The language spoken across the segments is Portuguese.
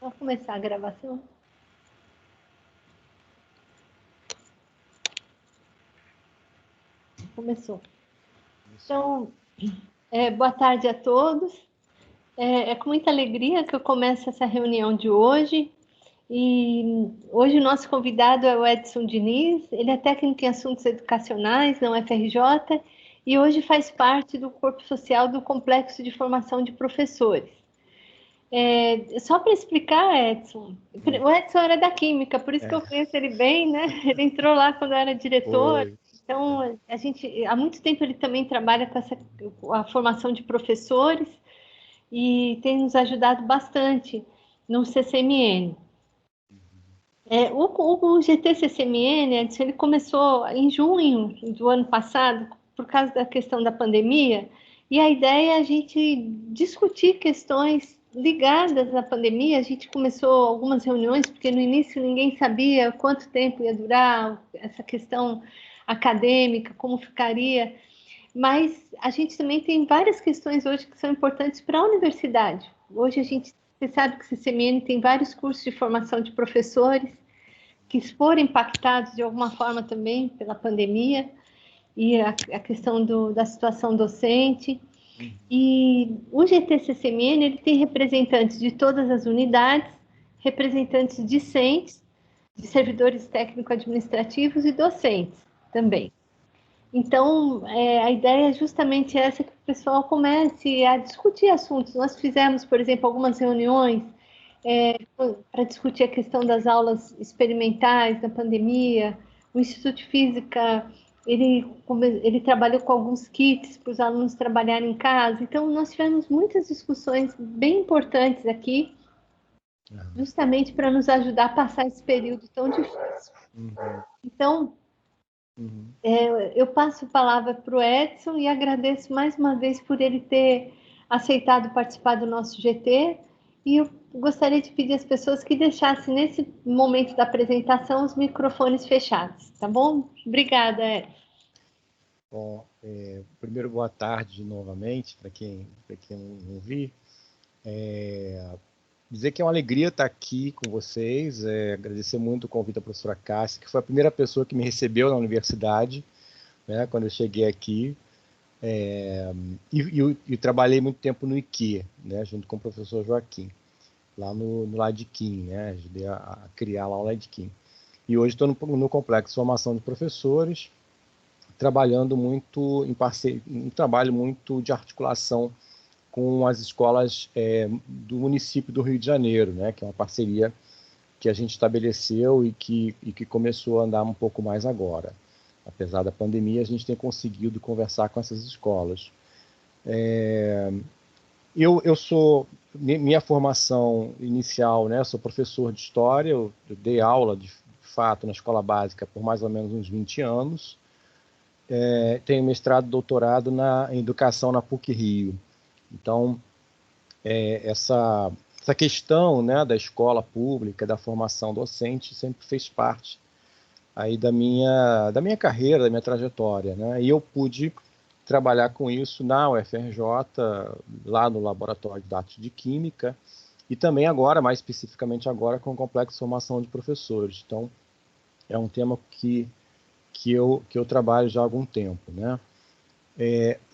Vamos começar a gravação? Começou. Então, boa tarde a todos. É com muita alegria que eu começo essa reunião de hoje. E hoje o nosso convidado é o Edson Diniz. Ele é técnico em assuntos educacionais na UFRJ e hoje faz parte do corpo social do Complexo de Formação de Professores. Só para explicar, Edson, o Edson era da Química, por isso que eu conheço ele bem, né? Ele entrou lá quando eu era diretor. Então, há muito tempo ele também trabalha com a formação de professores e tem nos ajudado bastante no CCMN. O GT-CCMN, Edson, ele começou em junho do ano passado, por causa da questão da pandemia, e a ideia é a gente discutir questões ligadas à pandemia. A gente começou algumas reuniões, porque no início ninguém sabia quanto tempo ia durar essa questão acadêmica, como ficaria, mas a gente também tem várias questões hoje que são importantes para a universidade. Hoje você sabe que o CCMN tem vários cursos de formação de professores que foram impactados de alguma forma também pela pandemia e a questão da situação docente. E o GT-CCMN, ele tem representantes de todas as unidades, representantes discentes, de servidores técnico-administrativos e docentes também. Então, a ideia é justamente essa, que o pessoal comece a discutir assuntos. Nós fizemos, por exemplo, algumas reuniões para discutir a questão das aulas experimentais na pandemia. O Instituto de Física, ele trabalhou com alguns kits para os alunos trabalharem em casa. Então, nós tivemos muitas discussões bem importantes aqui, justamente para nos ajudar a passar esse período tão difícil. Então, eu passo a palavra para o Edson e agradeço mais uma vez por ele ter aceitado participar do nosso GT. E eu gostaria de pedir às pessoas que deixassem, nesse momento da apresentação, os microfones fechados, tá bom? Obrigada, Edson. Bom, primeiro, boa tarde novamente, para quem não vi. Dizer que é uma alegria estar aqui com vocês, agradecer muito o convite da professora Cássia, que foi a primeira pessoa que me recebeu na universidade, né, quando eu cheguei aqui. E trabalhei muito tempo no IQ, né, junto com o professor Joaquim, lá no LADQuim, né, ajudei a criar lá o LADQuim. E hoje estou no Complexo de Formação de Professores, trabalhando muito em parceria, um trabalho muito de articulação com as escolas do município do Rio de Janeiro, né, que é uma parceria que a gente estabeleceu e que começou a andar um pouco mais agora. Apesar da pandemia, a gente tem conseguido conversar com essas escolas. Eu sou, minha formação inicial, né, sou professor de História, eu dei aula, de fato, na escola básica por mais ou menos uns 20 anos. Tenho mestrado e doutorado em Educação na PUC-Rio. Então, essa questão, né, da escola pública, da formação docente, sempre fez parte aí da minha carreira, da minha trajetória, né? E eu pude trabalhar com isso na UFRJ, lá no Laboratório de Dados de Química, e também agora, mais especificamente agora, com o Complexo de Formação de Professores. Então, é um tema que eu trabalho já há algum tempo, né?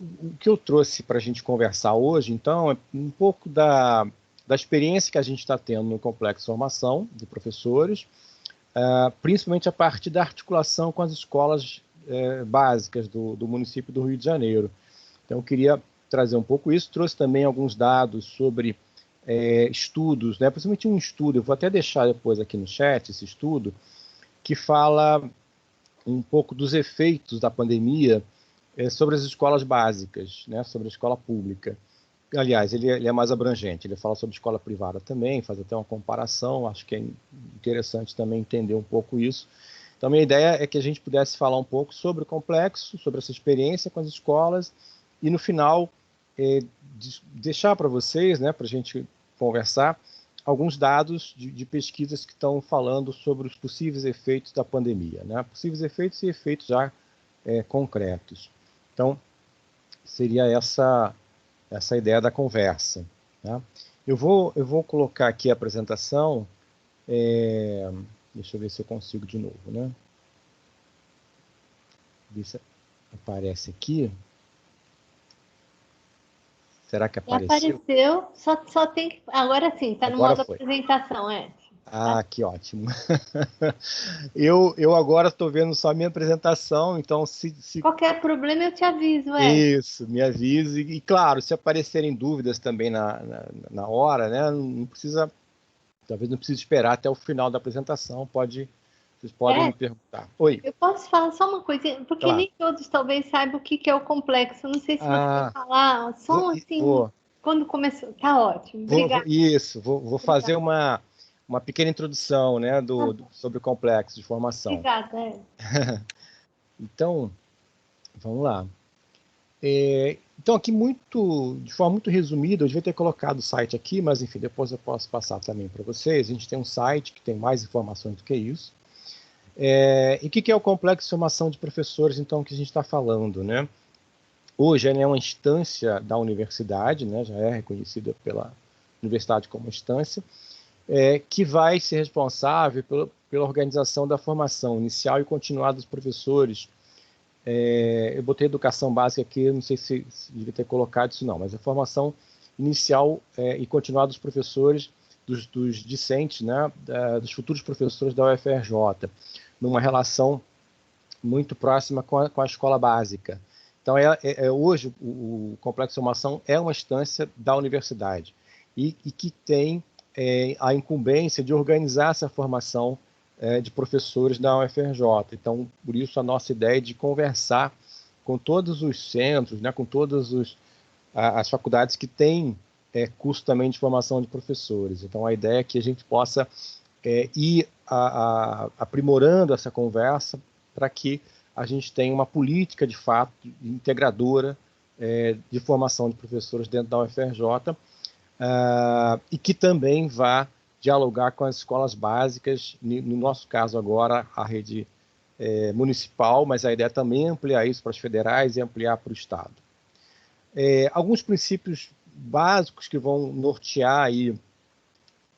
O que eu trouxe para a gente conversar hoje, então, é um pouco da experiência que a gente está tendo no Complexo de Formação de Professores, principalmente a partir da articulação com as escolas básicas do município do Rio de Janeiro. Então, eu queria trazer um pouco isso, trouxe também alguns dados sobre estudos, né? Principalmente um estudo, eu vou até deixar depois aqui no chat esse estudo, que fala um pouco dos efeitos da pandemia sobre as escolas básicas, né, sobre a escola pública. Aliás, ele é mais abrangente, ele fala sobre escola privada também, faz até uma comparação, acho que é interessante também entender um pouco isso. Então, a minha ideia é que a gente pudesse falar um pouco sobre o complexo, sobre essa experiência com as escolas, e no final, deixar para vocês, né, para a gente conversar, alguns dados de pesquisas que estão falando sobre os possíveis efeitos da pandemia, né, possíveis efeitos e efeitos já concretos. Então, seria essa ideia da conversa, né? Eu vou colocar aqui a apresentação. Deixa eu ver se eu consigo de novo, né? Ver se aparece aqui. Será que apareceu? Apareceu, só tem que. Agora sim, está no Agora modo foi. apresentação, é. Ah, que ótimo. Eu agora estou vendo só a minha apresentação, então Qualquer problema eu te aviso, Isso, me avise. E claro, se aparecerem dúvidas também na hora, né? Não precisa, talvez não precise esperar até o final da apresentação. Vocês podem me perguntar. Oi. Eu posso falar só uma coisinha, porque Claro. nem todos talvez saibam o que é o complexo. Não sei se você quer Ah, falar, só assim, vou, quando começou. Tá ótimo, obrigada. isso, vou fazer uma pequena introdução, né, sobre o complexo de formação. Obrigada. Então, vamos lá. Então, aqui de forma muito resumida, eu devia ter colocado o site aqui, mas enfim, depois eu posso passar também para vocês. A gente tem um site que tem mais informações do que isso. E o que é o complexo de formação de professores, então, que a gente está falando, né? Hoje ele é uma instância da universidade, né? Já é reconhecida pela universidade como instância, que vai ser responsável pela organização da formação inicial e continuada dos professores. Eu botei educação básica aqui, não sei se devia ter colocado isso não, mas a formação inicial e continuada dos professores, dos discentes, né, dos futuros professores da UFRJ, numa relação muito próxima com a escola básica. Então, hoje, o Complexo de Formação é uma instância da universidade e que tem a incumbência de organizar essa formação de professores da UFRJ. Então, por isso, a nossa ideia é de conversar com todos os centros, né, com todas as faculdades que têm curso também de formação de professores. Então, a ideia é que a gente possa ir aprimorando essa conversa para que a gente tenha uma política, de fato, integradora de formação de professores dentro da UFRJ e que também vá dialogar com as escolas básicas, no nosso caso agora, a rede municipal, mas a ideia também é ampliar isso para as federais e ampliar para o Estado. Alguns princípios básicos que vão nortear aí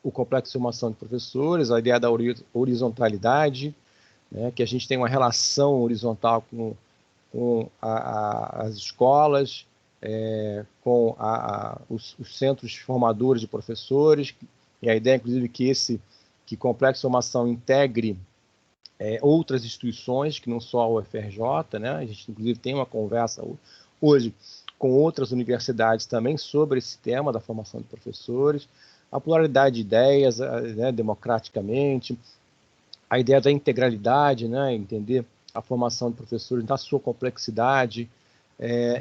o complexo de formação de professores, a ideia da horizontalidade, né, que a gente tem uma relação horizontal com as escolas, com os centros formadores de professores, e a ideia, inclusive, que complexo de formação integre outras instituições, que não só a UFRJ, né? A gente, inclusive, tem uma conversa hoje com outras universidades também sobre esse tema da formação de professores, a pluralidade de ideias, né, democraticamente, a ideia da integralidade, né, entender a formação de professores na sua complexidade,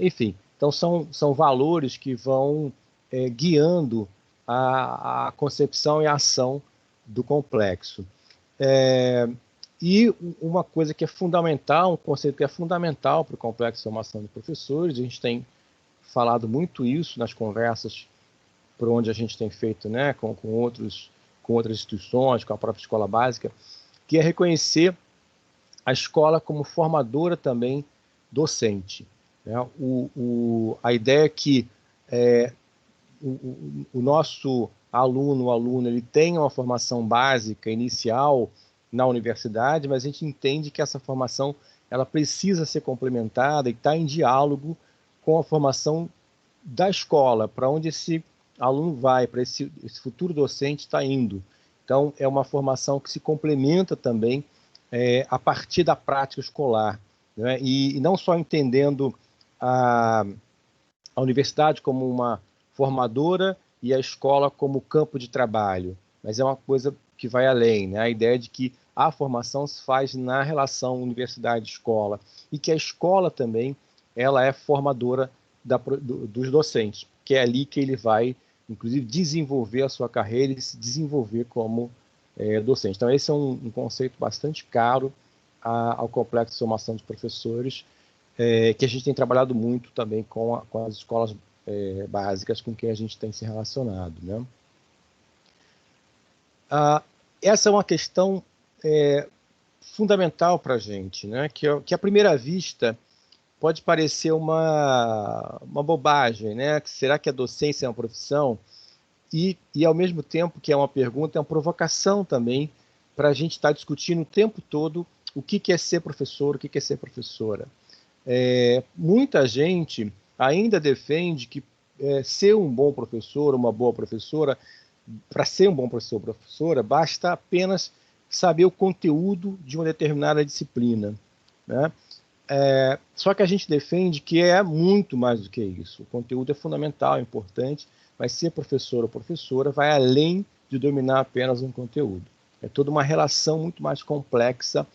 enfim. Então, são valores que vão guiando a concepção e a ação do complexo. E uma coisa que é fundamental, um conceito que é fundamental para o complexo de formação de professores, a gente tem falado muito isso nas conversas por onde a gente tem feito, né, com outras instituições, com a própria escola básica, que é reconhecer a escola como formadora também docente. Né? A ideia é que o nosso aluno, ele tem uma formação básica, inicial, na universidade, mas a gente entende que essa formação ela precisa ser complementada e está em diálogo com a formação da escola, para onde esse aluno vai, para esse futuro docente está indo. Então, é uma formação que se complementa também a partir da prática escolar, né? E não só entendendo a universidade como uma formadora e a escola como campo de trabalho, mas é uma coisa que vai além, né? A ideia de que a formação se faz na relação universidade-escola e que a escola também ela é formadora dos docentes, que é ali que ele vai, inclusive, desenvolver a sua carreira e se desenvolver como docente. Então, esse é um conceito bastante caro ao complexo de formação de professores, que a gente tem trabalhado muito também com as escolas básicas com quem a gente tem se relacionado, né? Essa é uma questão fundamental para a gente, né? Que à primeira vista pode parecer uma bobagem, né? Será que a docência é uma profissão? e, ao mesmo tempo que é uma pergunta, é uma provocação também para a gente estar discutindo o tempo todo o que é ser professor, o que é ser professora. Muita gente ainda defende que ser um bom professor, uma boa professora, para ser um bom professor ou professora, basta apenas saber o conteúdo de uma determinada disciplina, né? Só que a gente defende que é muito mais do que isso. O conteúdo é fundamental, é importante, mas ser professor ou professora vai além de dominar apenas um conteúdo. É toda uma relação muito mais complexa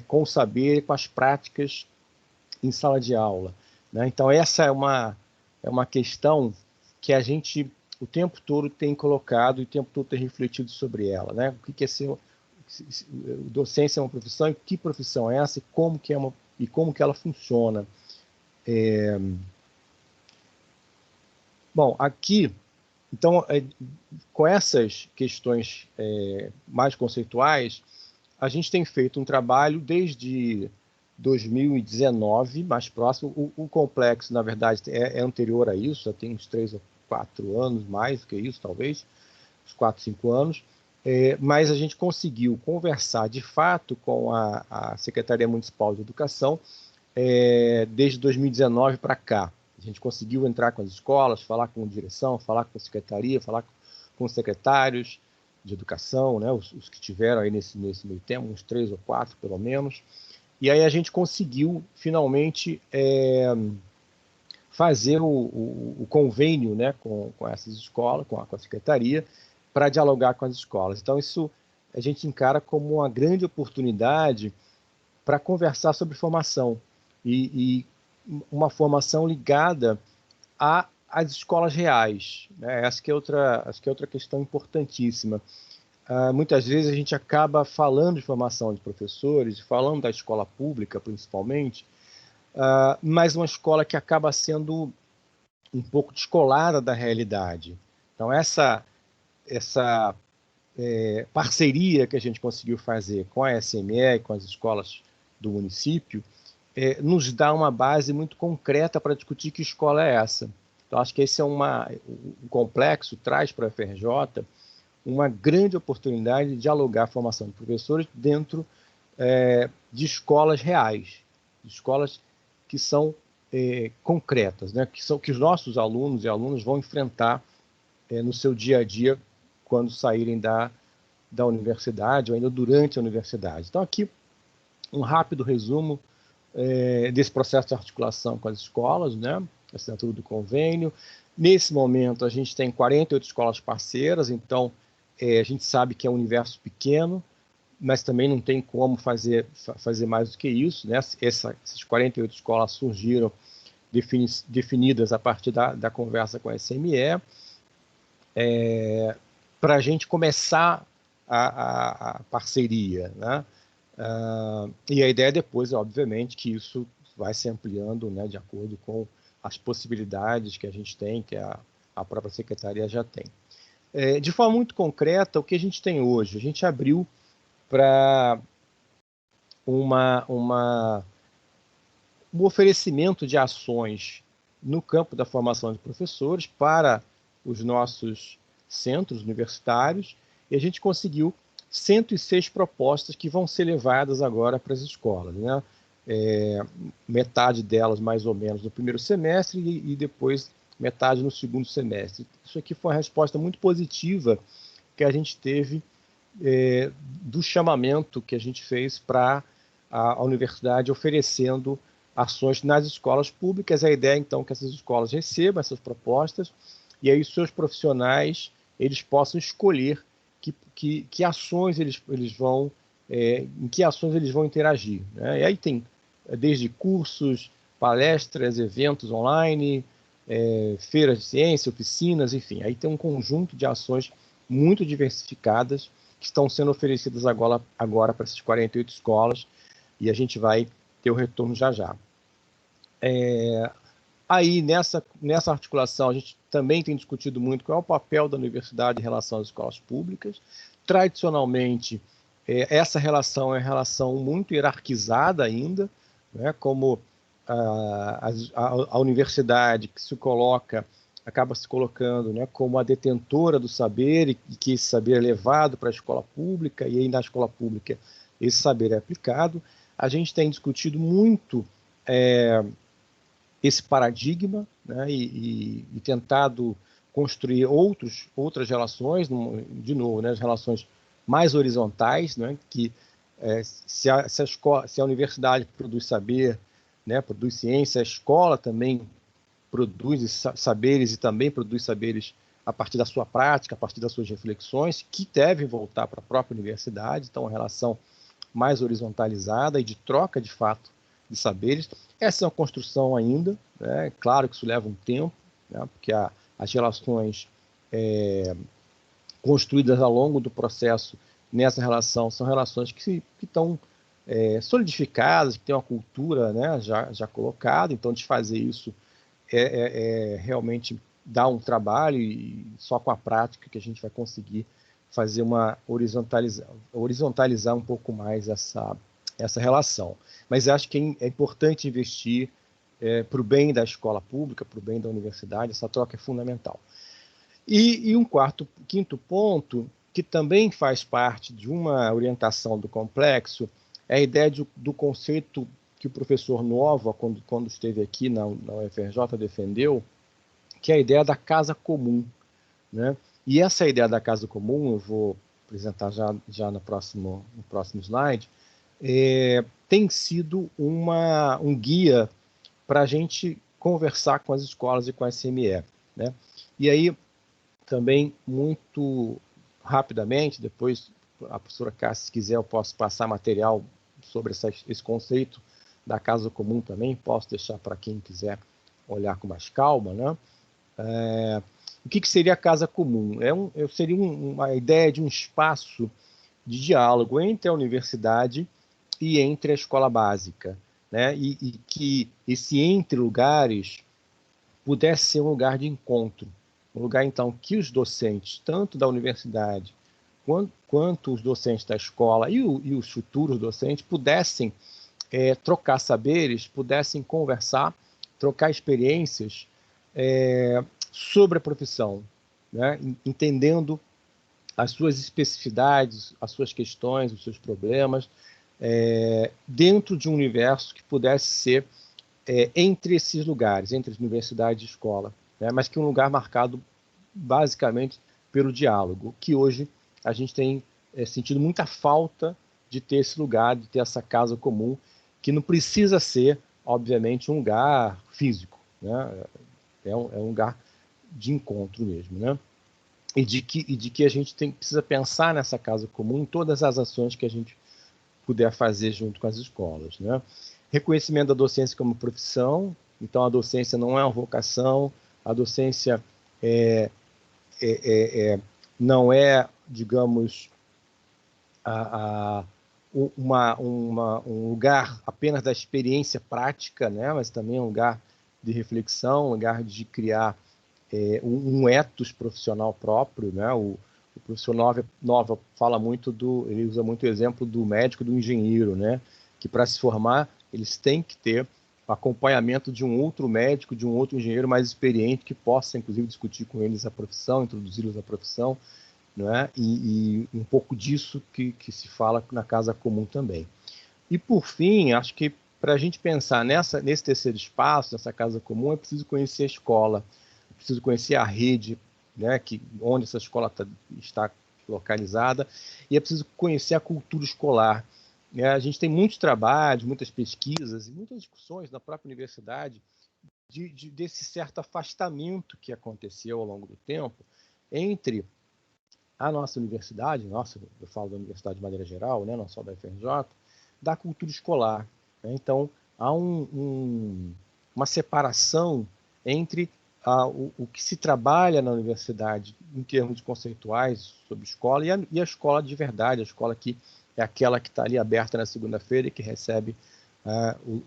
com o saber e com as práticas em sala de aula, né? Então, essa é uma questão que a gente, o tempo todo, tem colocado e o tempo todo tem refletido sobre ela, né? O que é ser... docência é uma profissão, e que profissão é essa, e como que ela funciona. Bom, aqui, então, com essas questões mais conceituais, a gente tem feito um trabalho desde 2019, mais próximo. O complexo, na verdade, é anterior a isso, já tem uns 3 ou 4 anos, mais do que isso, talvez, uns 4, 5 anos, mas a gente conseguiu conversar, de fato, com a Secretaria Municipal de Educação desde 2019 para cá. A gente conseguiu entrar com as escolas, falar com a direção, falar com a secretaria, falar com os secretários de educação, né, os que tiveram aí nesse meio tempo, uns 3 ou 4 pelo menos, e aí a gente conseguiu finalmente fazer o convênio, né, com essas escolas, com a secretaria, para dialogar com as escolas. Então isso a gente encara como uma grande oportunidade para conversar sobre formação e uma formação ligada às escolas reais, né? Acho que é outra questão importantíssima. Muitas vezes a gente acaba falando de formação de professores, falando da escola pública, principalmente, mas uma escola que acaba sendo um pouco descolada da realidade. Então, essa parceria que a gente conseguiu fazer com a SME, com as escolas do município, nos dá uma base muito concreta para discutir que escola é essa. Então, acho que esse o complexo traz para a FRJ uma grande oportunidade de dialogar a formação de professores dentro de escolas reais, de escolas que são concretas, né? que os nossos alunos e alunas vão enfrentar no seu dia a dia quando saírem da universidade ou ainda durante a universidade. Então, aqui, um rápido resumo desse processo de articulação com as escolas, né? Assinatura do convênio. Nesse momento, a gente tem 48 escolas parceiras, então a gente sabe que é um universo pequeno, mas também não tem como fazer mais do que isso, né? Essas 48 escolas surgiram definidas a partir da conversa com a SME, para a gente começar a parceria, né? E a ideia depois, obviamente, que isso vai se ampliando, né, de acordo com as possibilidades que a gente tem, que a própria secretaria já tem. De forma muito concreta, o que a gente tem hoje? A gente abriu para um oferecimento de ações no campo da formação de professores para os nossos centros universitários, e a gente conseguiu 106 propostas que vão ser levadas agora para as escolas, né? Metade delas, mais ou menos, no primeiro semestre e depois metade no segundo semestre. Isso aqui foi uma resposta muito positiva que a gente teve do chamamento que a gente fez para a universidade oferecendo ações nas escolas públicas. A ideia, então, é que essas escolas recebam essas propostas e aí os seus profissionais eles possam escolher que ações eles vão, em que ações eles vão interagir, né? E aí tem desde cursos, palestras, eventos online, feiras de ciência, oficinas, enfim. Aí tem um conjunto de ações muito diversificadas que estão sendo oferecidas agora para essas 48 escolas e a gente vai ter o retorno já já. Aí, nessa articulação, a gente também tem discutido muito qual é o papel da universidade em relação às escolas públicas. Tradicionalmente, essa relação é uma relação muito hierarquizada ainda, né? Como a universidade que se coloca acaba se colocando, né, como a detentora do saber e que esse saber é levado para a escola pública e aí na escola pública esse saber é aplicado. A gente tem discutido muito esse paradigma, né, e tentado construir outras relações, de novo, né, as relações mais horizontais, né, que se a universidade produz saber, né, produz ciência, a escola também produz saberes e também produz saberes a partir da sua prática, a partir das suas reflexões, que devem voltar para a própria universidade. Então, uma relação mais horizontalizada e de troca, de fato, de saberes. Essa é uma construção ainda, né? Claro que isso leva um tempo, né? Porque as relações construídas ao longo do processo nessa relação são relações que estão solidificadas, que têm uma cultura, né, já colocada. Então, desfazer isso realmente dá um trabalho, e só com a prática que a gente vai conseguir fazer horizontalizar um pouco mais essa relação. Mas acho que é importante investir para o bem da escola pública, para o bem da universidade. Essa troca é fundamental. E um quinto ponto, que também faz parte de uma orientação do complexo, é a ideia do conceito que o professor Nova, quando esteve aqui na UFRJ, defendeu, que é a ideia da casa comum, né? E essa ideia da casa comum, eu vou apresentar já no próximo slide, tem sido um guia para a gente conversar com as escolas e com a SME, né? E aí, também, muito rapidamente, depois a professora Cássia, se quiser, eu posso passar material sobre esse conceito da casa comum também, posso deixar para quem quiser olhar com mais calma, né? O que seria a casa comum? Seria uma ideia de um espaço de diálogo entre a universidade e entre a escola básica, né? E que esse entre lugares pudesse ser um lugar de encontro, um lugar, então, que os docentes, tanto da universidade quanto os docentes da escola e os futuros docentes, pudessem trocar saberes, pudessem conversar, trocar experiências sobre a profissão, né? Entendendo as suas especificidades, as suas questões, os seus problemas, dentro de um universo que pudesse ser entre esses lugares, entre as universidades e escola, né? Mas que um lugar marcado basicamente pelo diálogo, que hoje a gente tem sentido muita falta de ter esse lugar, de ter essa casa comum, que não precisa ser, obviamente, um lugar físico, né? É um lugar de encontro mesmo, né? E de que a gente precisa pensar nessa casa comum em todas as ações que a gente puder fazer junto com as escolas, né? Reconhecimento da docência como profissão. Então, a docência não é uma vocação, a docência não é, digamos, um lugar apenas da experiência prática, né? Mas também é um lugar de reflexão, um lugar de criar um ethos profissional próprio, né? O professor Nova fala muito ele usa muito o exemplo do médico e do engenheiro, né? Que para se formar eles têm que ter acompanhamento de um outro médico, de um outro engenheiro mais experiente, que possa, inclusive, discutir com eles a profissão, introduzi-los à profissão, né? E um pouco disso que se fala na casa comum também. E, por fim, acho que para a gente pensar nesse terceiro espaço, nessa casa comum, é preciso conhecer a escola, é preciso conhecer a rede, né, onde essa escola está localizada, e é preciso conhecer a cultura escolar. A gente tem muitos trabalhos, muitas pesquisas e muitas discussões na própria universidade desse certo afastamento que aconteceu ao longo do tempo entre a nossa universidade, eu falo da universidade de maneira geral, né, não só da UFRJ, da cultura escolar, né? Então, há uma separação entre o que se trabalha na universidade em termos conceituais sobre escola e a escola de verdade, a escola que é aquela que está ali aberta na segunda-feira e que recebe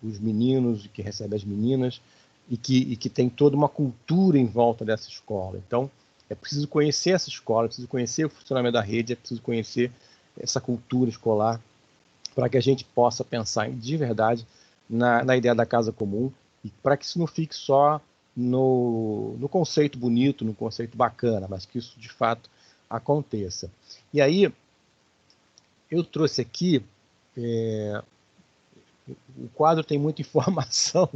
os meninos, e que recebe as meninas, e que tem toda uma cultura em volta dessa escola. Então, é preciso conhecer essa escola, é preciso conhecer o funcionamento da rede, é preciso conhecer essa cultura escolar para que a gente possa pensar de verdade na ideia da casa comum e para que isso não fique só no conceito bonito, no conceito bacana, mas que isso de fato aconteça. E aí, eu trouxe aqui, o quadro tem muita informação,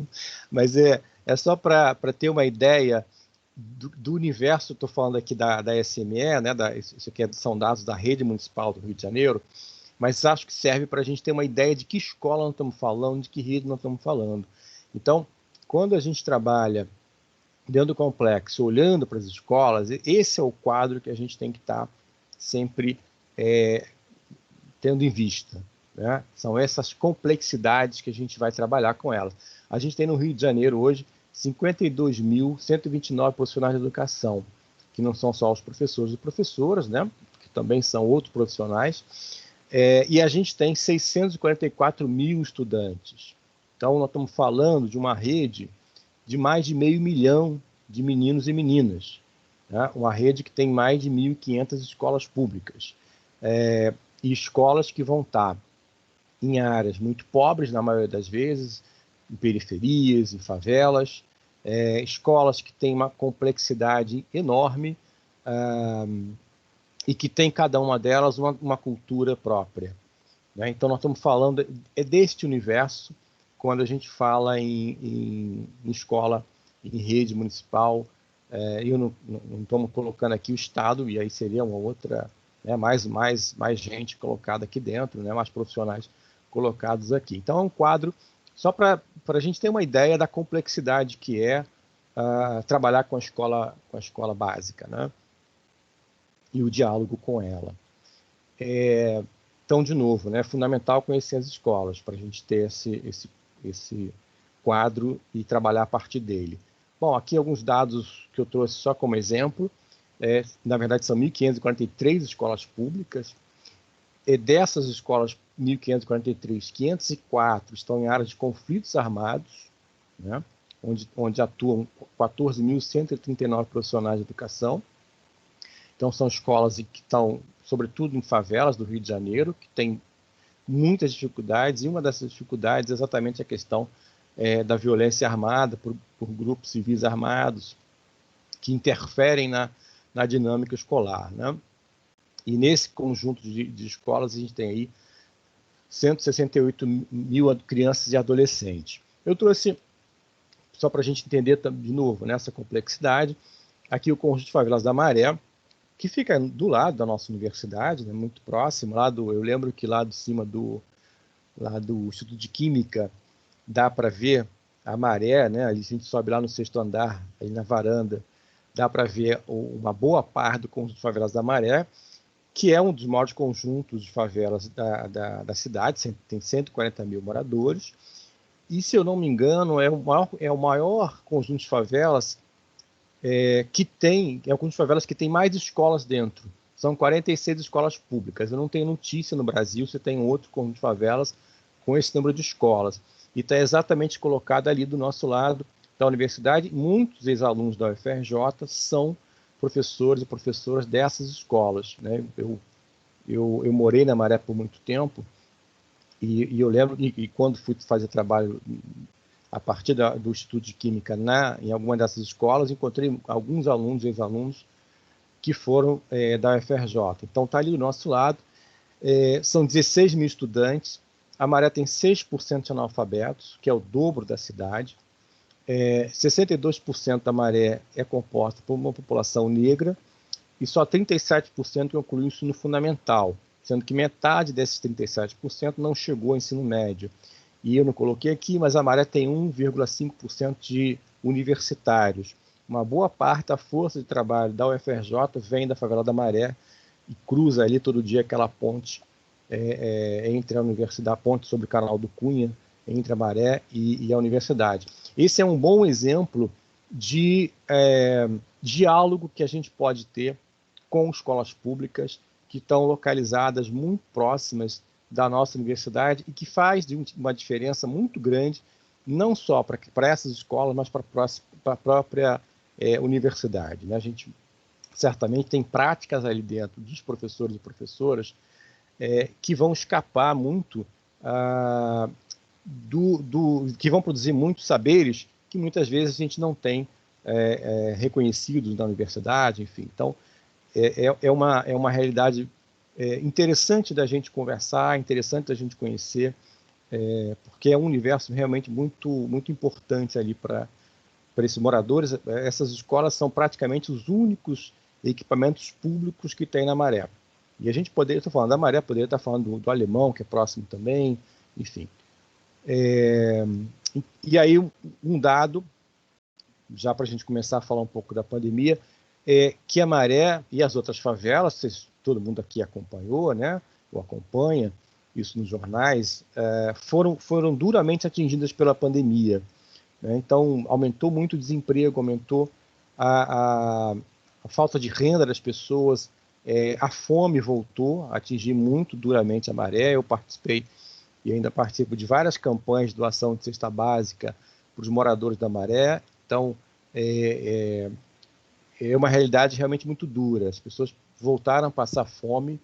mas é só para ter uma ideia do universo. Estou falando aqui da SME, né, isso aqui são dados da Rede Municipal do Rio de Janeiro, mas acho que serve para a gente ter uma ideia de que escola nós estamos falando, de que rede nós estamos falando. Então, quando a gente trabalha dentro do complexo, olhando para as escolas, esse é o quadro que a gente tem que estar sempre tendo em vista, né? São essas complexidades que a gente vai trabalhar com elas. A gente tem no Rio de Janeiro hoje 52.129 profissionais de educação, que não são só os professores e professoras, né? Que também são outros profissionais, e a gente tem 644 mil estudantes. Então, nós estamos falando de uma rede de mais de 500 mil de meninos e meninas, né? Uma rede que tem mais de 1.500 escolas públicas, e escolas que vão estar em áreas muito pobres, na maioria das vezes, em periferias, em favelas, escolas que têm uma complexidade enorme, e que tem cada uma delas uma cultura própria, né? Então, nós estamos falando deste universo quando a gente fala em escola, em rede municipal. Eu não estamos colocando aqui o Estado, e aí seria uma outra, né, mais gente colocada aqui dentro, né, mais profissionais colocados aqui. Então, é um quadro só para a gente ter uma ideia da complexidade que é trabalhar com a escola básica, né, e o diálogo com ela. Então, de novo, né, é fundamental conhecer as escolas para a gente ter esse quadro e trabalhar a partir dele. Bom, aqui alguns dados que eu trouxe só como exemplo. Na verdade, são 1.543 escolas públicas. Dessas escolas 1.543, 504 estão em áreas de conflitos armados, né, onde atuam 14.139 profissionais de educação. Então, são escolas que estão, sobretudo, em favelas do Rio de Janeiro, que tem muitas dificuldades, e uma dessas dificuldades é exatamente a questão da violência armada por grupos civis armados, que interferem na dinâmica escolar, né? E nesse conjunto de escolas, a gente tem aí 168 mil crianças e adolescentes. Eu trouxe, só para a gente entender de novo, nessa complexidade, aqui o conjunto de favelas da Maré, que fica do lado da nossa universidade, né, muito próximo. Eu lembro que lá de cima do Instituto de Química dá para ver a maré, né? A gente sobe lá no 6º andar, aí na varanda, dá para ver uma boa parte do conjunto de favelas da Maré, que é um dos maiores conjuntos de favelas da cidade, tem 140 mil moradores, e, se eu não me engano, é o maior conjunto de favelas que tem, é um conjunto de favelas que tem mais escolas dentro. São 46 escolas públicas. Eu não tenho notícia no Brasil se tem outro conjunto de favelas com esse número de escolas. E está exatamente colocado ali do nosso lado da universidade. Muitos ex-alunos da UFRJ são professores e professoras dessas escolas, né? Eu morei na Maré por muito tempo, e eu lembro, e quando fui fazer trabalho a partir do Instituto de Química em alguma dessas escolas, encontrei alguns alunos, ex-alunos, que foram da UFRJ. Então, está ali do nosso lado. São 16 mil estudantes. A Maré tem 6% de analfabetos, que é o dobro da cidade. 62% da Maré é composta por uma população negra, e só 37% concluiu o ensino fundamental, sendo que metade desses 37% não chegou ao ensino médio. E eu não coloquei aqui, mas a Maré tem 1,5% de universitários. Uma boa parte da força de trabalho da UFRJ vem da favela da Maré e cruza ali todo dia aquela ponte entre a universidade, a ponte sobre o Canal do Cunha, entre a Maré e a universidade. Esse é um bom exemplo de diálogo que a gente pode ter com escolas públicas que estão localizadas muito próximas da nossa universidade e que faz uma diferença muito grande, não só para essas escolas, mas para a própria universidade, né? A gente certamente tem práticas ali dentro dos professores e professoras que vão escapar muito que vão produzir muitos saberes que muitas vezes a gente não tem reconhecidos na universidade, enfim. Então, é uma realidade interessante da gente conversar, interessante da gente conhecer, porque é um universo realmente muito, muito importante ali para esses moradores. Essas escolas são praticamente os únicos equipamentos públicos que tem na Maré. E a gente poderia estar falando da Maré, poderia estar falando do Alemão, que é próximo também, enfim. E aí, um dado, já para a gente começar a falar um pouco da pandemia, é que a Maré e as outras favelas, todo mundo aqui acompanhou, né, ou acompanha isso nos jornais, foram duramente atingidas pela pandemia. Né? Então, aumentou muito o desemprego, aumentou a falta de renda das pessoas, a fome voltou a atingir muito duramente a Maré. Eu participei e ainda participo de várias campanhas de doação de cesta básica para os moradores da Maré. Então, é uma realidade realmente muito dura. As pessoas voltaram a passar fome,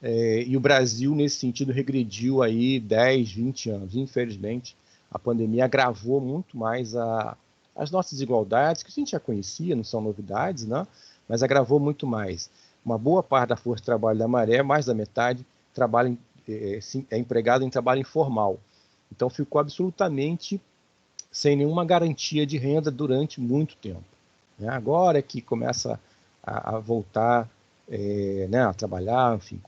e o Brasil, nesse sentido, regrediu aí 10, 20 anos. Infelizmente, a pandemia agravou muito mais as nossas desigualdades, que a gente já conhecia, não são novidades, né? Mas agravou muito mais. Uma boa parte da força de trabalho da Maré, mais da metade, é empregado em trabalho informal. Então, ficou absolutamente sem nenhuma garantia de renda durante muito tempo. Né? Agora é que começa a voltar né, a trabalhar, enfim,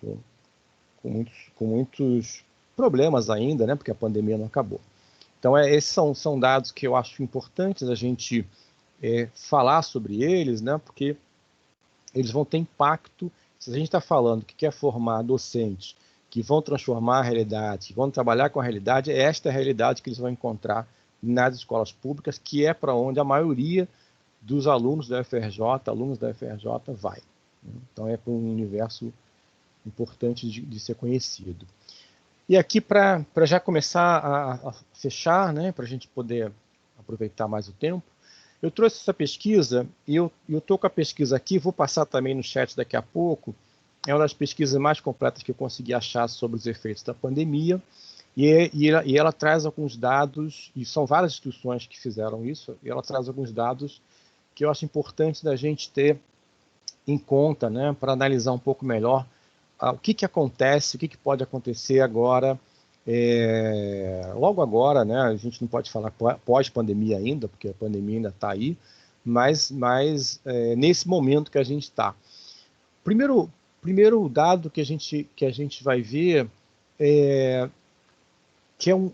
com muitos problemas ainda, né, porque a pandemia não acabou. Então, esses são dados que eu acho importantes a gente falar sobre eles, né, porque eles vão ter impacto. Se a gente está falando que quer formar docentes que vão transformar a realidade, que vão trabalhar com a realidade, é esta a realidade que eles vão encontrar nas escolas públicas, que é para onde a maioria dos alunos da UFRJ, vai. Então, é para um universo importante de ser conhecido. E aqui, para já começar a fechar, né, para a gente poder aproveitar mais o tempo, eu trouxe essa pesquisa, e eu estou com a pesquisa aqui, vou passar também no chat daqui a pouco. É uma das pesquisas mais completas que eu consegui achar sobre os efeitos da pandemia, e ela traz alguns dados, e são várias instituições que fizeram isso, e ela traz alguns dados que eu acho importante da gente ter em conta, né, para analisar um pouco melhor o que acontece, o que pode acontecer agora, logo agora, né, a gente não pode falar pós-pandemia ainda, porque a pandemia ainda está aí, mas nesse momento que a gente está. Primeiro dado que a gente vai ver que é um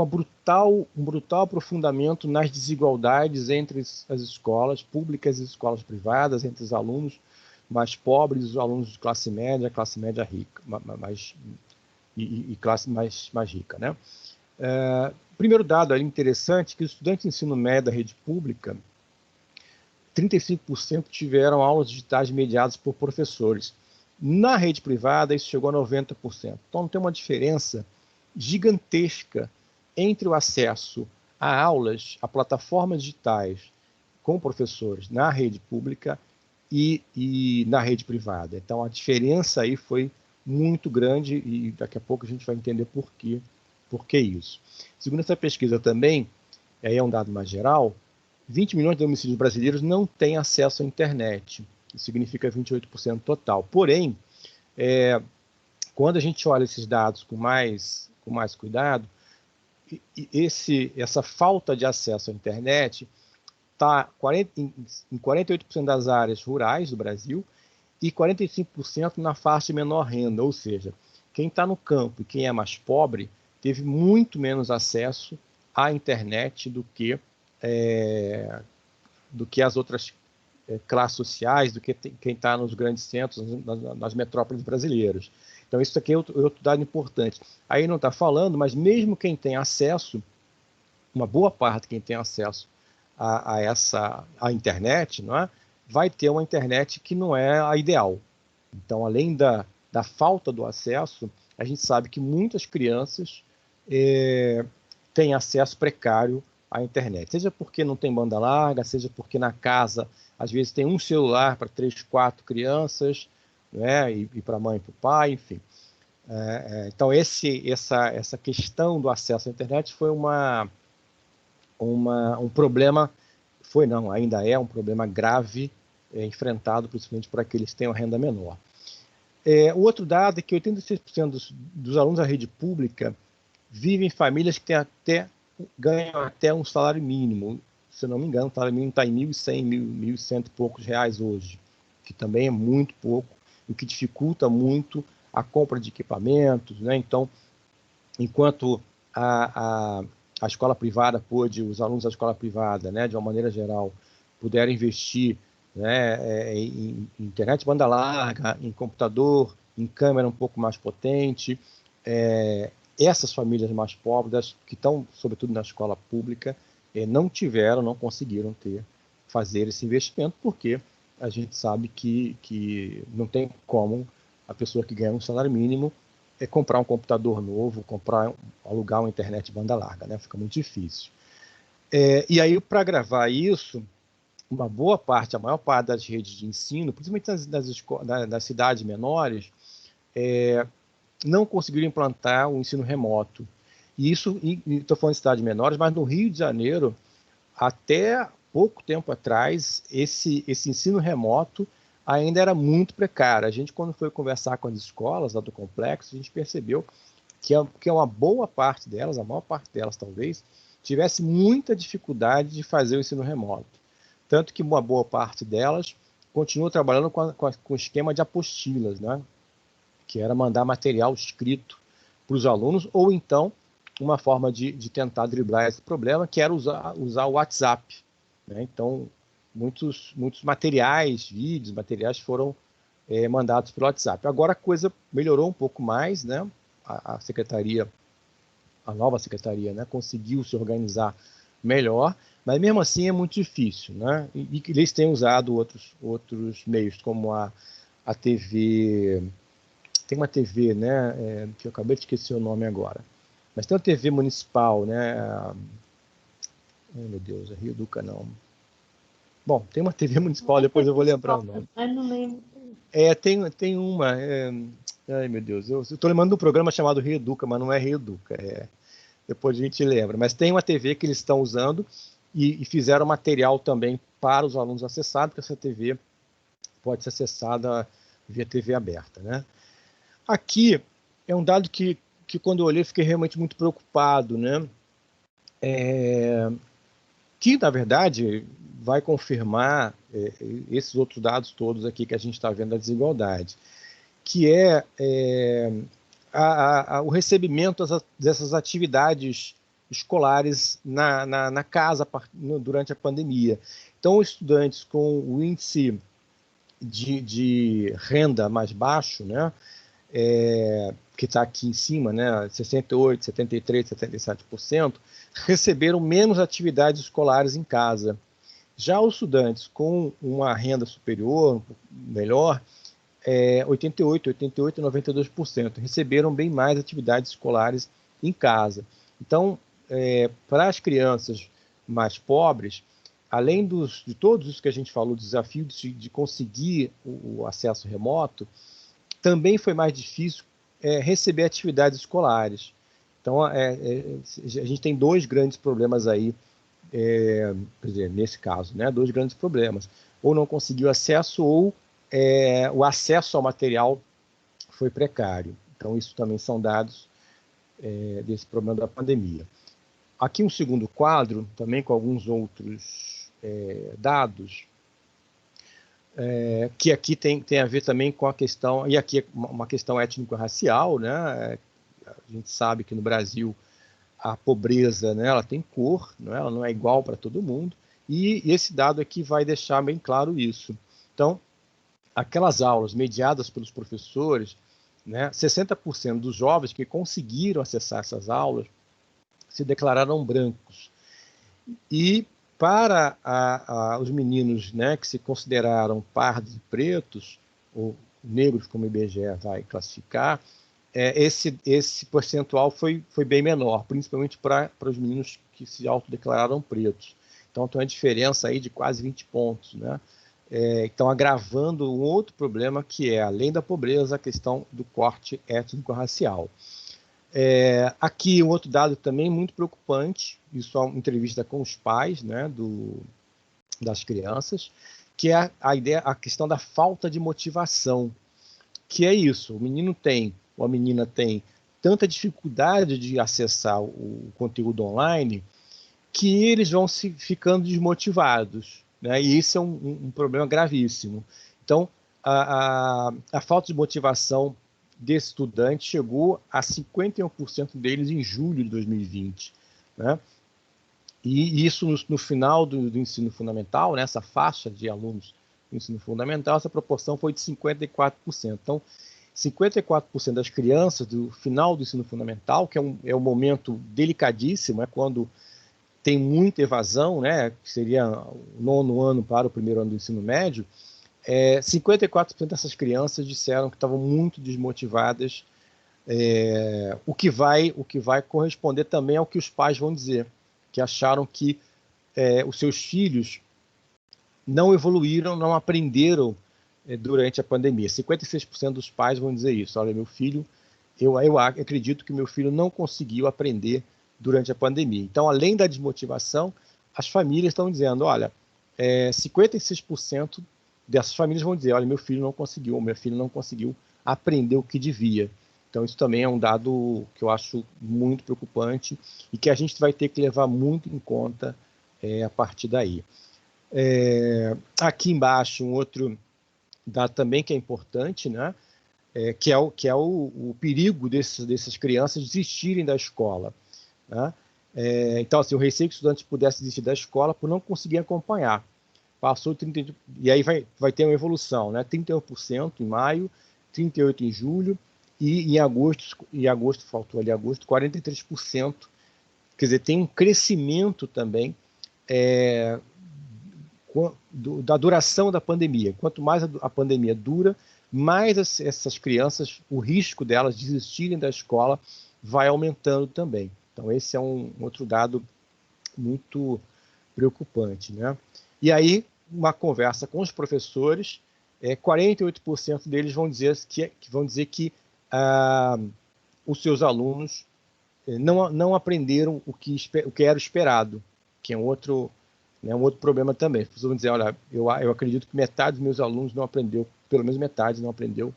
brutal aprofundamento nas desigualdades entre as escolas públicas e as escolas privadas, entre os alunos mais pobres e os alunos de classe média rica, e classe mais rica. Né? Primeiro dado ali interessante, que os estudantes de ensino médio da rede pública, 35% tiveram aulas digitais mediadas por professores. Na rede privada, isso chegou a 90%. Então, tem uma diferença gigantesca entre o acesso a aulas, a plataformas digitais com professores na rede pública e na rede privada. Então, a diferença aí foi muito grande, e daqui a pouco a gente vai entender por que isso. Segundo essa pesquisa também, aí é um dado mais geral, 20 milhões de domicílios brasileiros não têm acesso à internet. Isso significa 28% total. Porém, quando a gente olha esses dados com mais cuidado, essa falta de acesso à internet está em 48% das áreas rurais do Brasil e 45% na faixa de menor renda, ou seja, quem está no campo e quem é mais pobre teve muito menos acesso à internet do que as outras classes sociais, do que quem está nos grandes centros, nas metrópoles brasileiras. Então, isso aqui é outro dado importante. Aí não está falando, mas mesmo quem tem acesso, uma boa parte de quem tem acesso à internet, não é? Vai ter uma internet que não é a ideal. Então, além da falta do acesso, a gente sabe que muitas crianças têm acesso precário à internet, seja porque não tem banda larga, seja porque na casa, às vezes, tem um celular para 3, 4 crianças, né? E para a mãe e para o pai, enfim. Então, essa questão do acesso à internet foi um problema foi não, ainda é um problema grave enfrentado principalmente por aqueles que têm uma renda menor. O outro dado é que 86% dos alunos da rede pública vivem em famílias que ganham até um salário mínimo. Se eu não me engano, o salário mínimo está em 1.100, 1.100 e poucos reais hoje, que também é muito pouco, o que dificulta muito a compra de equipamentos, né? Então, enquanto a escola privada os alunos da escola privada, né, de uma maneira geral, puderam investir, né, em internet banda larga, em computador, em câmera um pouco mais potente, essas famílias mais pobres, que estão, sobretudo na escola pública, não conseguiram fazer esse investimento, porque a gente sabe que não tem como a pessoa que ganha um salário mínimo comprar um computador novo, alugar uma internet banda larga, né? Fica muito difícil. E aí, para gravar isso, a maior parte das redes de ensino, principalmente das cidades menores, não conseguiram implantar o ensino remoto. E isso, estou falando de cidades menores, mas no Rio de Janeiro, até pouco tempo atrás, esse ensino remoto ainda era muito precário. A gente, quando foi conversar com as escolas lá do complexo, a gente percebeu que uma boa parte delas, a maior parte delas talvez, tivesse muita dificuldade de fazer o ensino remoto. Tanto que uma boa parte delas continua trabalhando com o esquema de apostilas, né? Que era mandar material escrito para os alunos, ou então uma forma de tentar driblar esse problema, que era usar o WhatsApp, né? Então, muitos vídeos, materiais foram mandados pelo WhatsApp. Agora a coisa melhorou um pouco mais, né? A nova secretaria, né, conseguiu se organizar melhor, mas mesmo assim é muito difícil, né? E eles têm usado outros meios, como a TV. Tem uma TV, né, que eu acabei de esquecer o nome agora, mas tem uma TV municipal, né? Ai, meu Deus, é Rio Educa, não. Bom, tem uma TV municipal, depois eu vou lembrar o nome. Eu não lembro. Tem uma. Ai, meu Deus, eu estou lembrando de um programa chamado Rio Educa, mas não é Rio Educa. Depois a gente lembra. Mas tem uma TV que eles estão usando e fizeram material também para os alunos acessar, porque essa TV pode ser acessada via TV aberta, né? Aqui é um dado que quando eu olhei, fiquei realmente muito preocupado, né? Que, na verdade, vai confirmar esses outros dados todos aqui que a gente está vendo da desigualdade, que o recebimento dessas atividades escolares na casa durante a pandemia. Então, estudantes com o índice de renda mais baixo, né, que está aqui em cima, né, 68%, 73%, 77%, receberam menos atividades escolares em casa. Já os estudantes com uma renda superior, um pouco melhor, 88%, 92% receberam bem mais atividades escolares em casa. Então, para as crianças mais pobres, além de todos os que a gente falou, o desafio de conseguir o acesso remoto, também foi mais difícil receber atividades escolares. Então, a gente tem dois grandes problemas aí, quer dizer, nesse caso, né, dois grandes problemas. Ou não conseguiu acesso, ou o acesso ao material foi precário. Então, isso também são dados desse problema da pandemia. Aqui um segundo quadro, também com alguns outros dados, que aqui tem a ver também com a questão, e aqui é uma questão étnico-racial, né? A gente sabe que no Brasil a pobreza, né, ela tem cor, né? Ela não é igual para todo mundo, e esse dado aqui vai deixar bem claro isso. Então, aquelas aulas mediadas pelos professores, né, 60% dos jovens que conseguiram acessar essas aulas se declararam brancos. E para os meninos, né, que se consideraram pardos e pretos, ou negros, como o IBGE vai classificar, esse percentual foi bem menor, principalmente para os meninos que se autodeclararam pretos. Então, tem uma diferença aí de quase 20 pontos, né? Então, agravando um outro problema que é, além da pobreza, a questão do corte étnico-racial. Aqui um outro dado também muito preocupante, isso é uma entrevista com os pais, né, do das crianças, que é a questão da falta de motivação, que é isso, o menino tem, ou a menina tem tanta dificuldade de acessar o conteúdo online, que eles vão ficando desmotivados, né? E isso é um problema gravíssimo. Então, a falta de motivação desse estudante chegou a 51% deles em julho de 2020, né? E isso no final do ensino fundamental, nessa faixa de alunos do ensino fundamental, essa proporção foi de 54%. Então, 54% das crianças do final do ensino fundamental, que é um momento delicadíssimo, é quando tem muita evasão, né, que seria o 9º ano para o 1º ano do ensino médio, 54% dessas crianças disseram que estavam muito desmotivadas, o que vai corresponder também ao que os pais vão dizer, que acharam que os seus filhos não evoluíram, não aprenderam durante a pandemia. 56% dos pais vão dizer isso. Olha, meu filho, eu acredito que meu filho não conseguiu aprender durante a pandemia. Então, além da desmotivação, as famílias estão dizendo, olha, 56% dessas famílias vão dizer, olha, meu filho não conseguiu, minha filha não conseguiu aprender o que devia. Então, isso também é um dado que eu acho muito preocupante e que a gente vai ter que levar muito em conta a partir daí. Aqui embaixo, um outro dado também que é importante, né? Que é o perigo dessas crianças desistirem da escola, né? Então, assim, o receio que o estudante pudesse desistir da escola por não conseguir acompanhar. Passou 30%, e aí vai ter uma evolução, né? 31% em maio, 38% em julho, e em agosto, faltou ali agosto, 43%. Quer dizer, tem um crescimento também da duração da pandemia. Quanto mais a pandemia dura, mais essas crianças, o risco delas desistirem da escola vai aumentando também. Então, esse é um outro dado muito preocupante, né? E aí, uma conversa com os professores, 48% deles vão dizer que os seus alunos não aprenderam o que era esperado, que é um outro problema também. As pessoas vão dizer, olha, eu acredito que metade dos meus alunos não aprendeu, pelo menos metade não aprendeu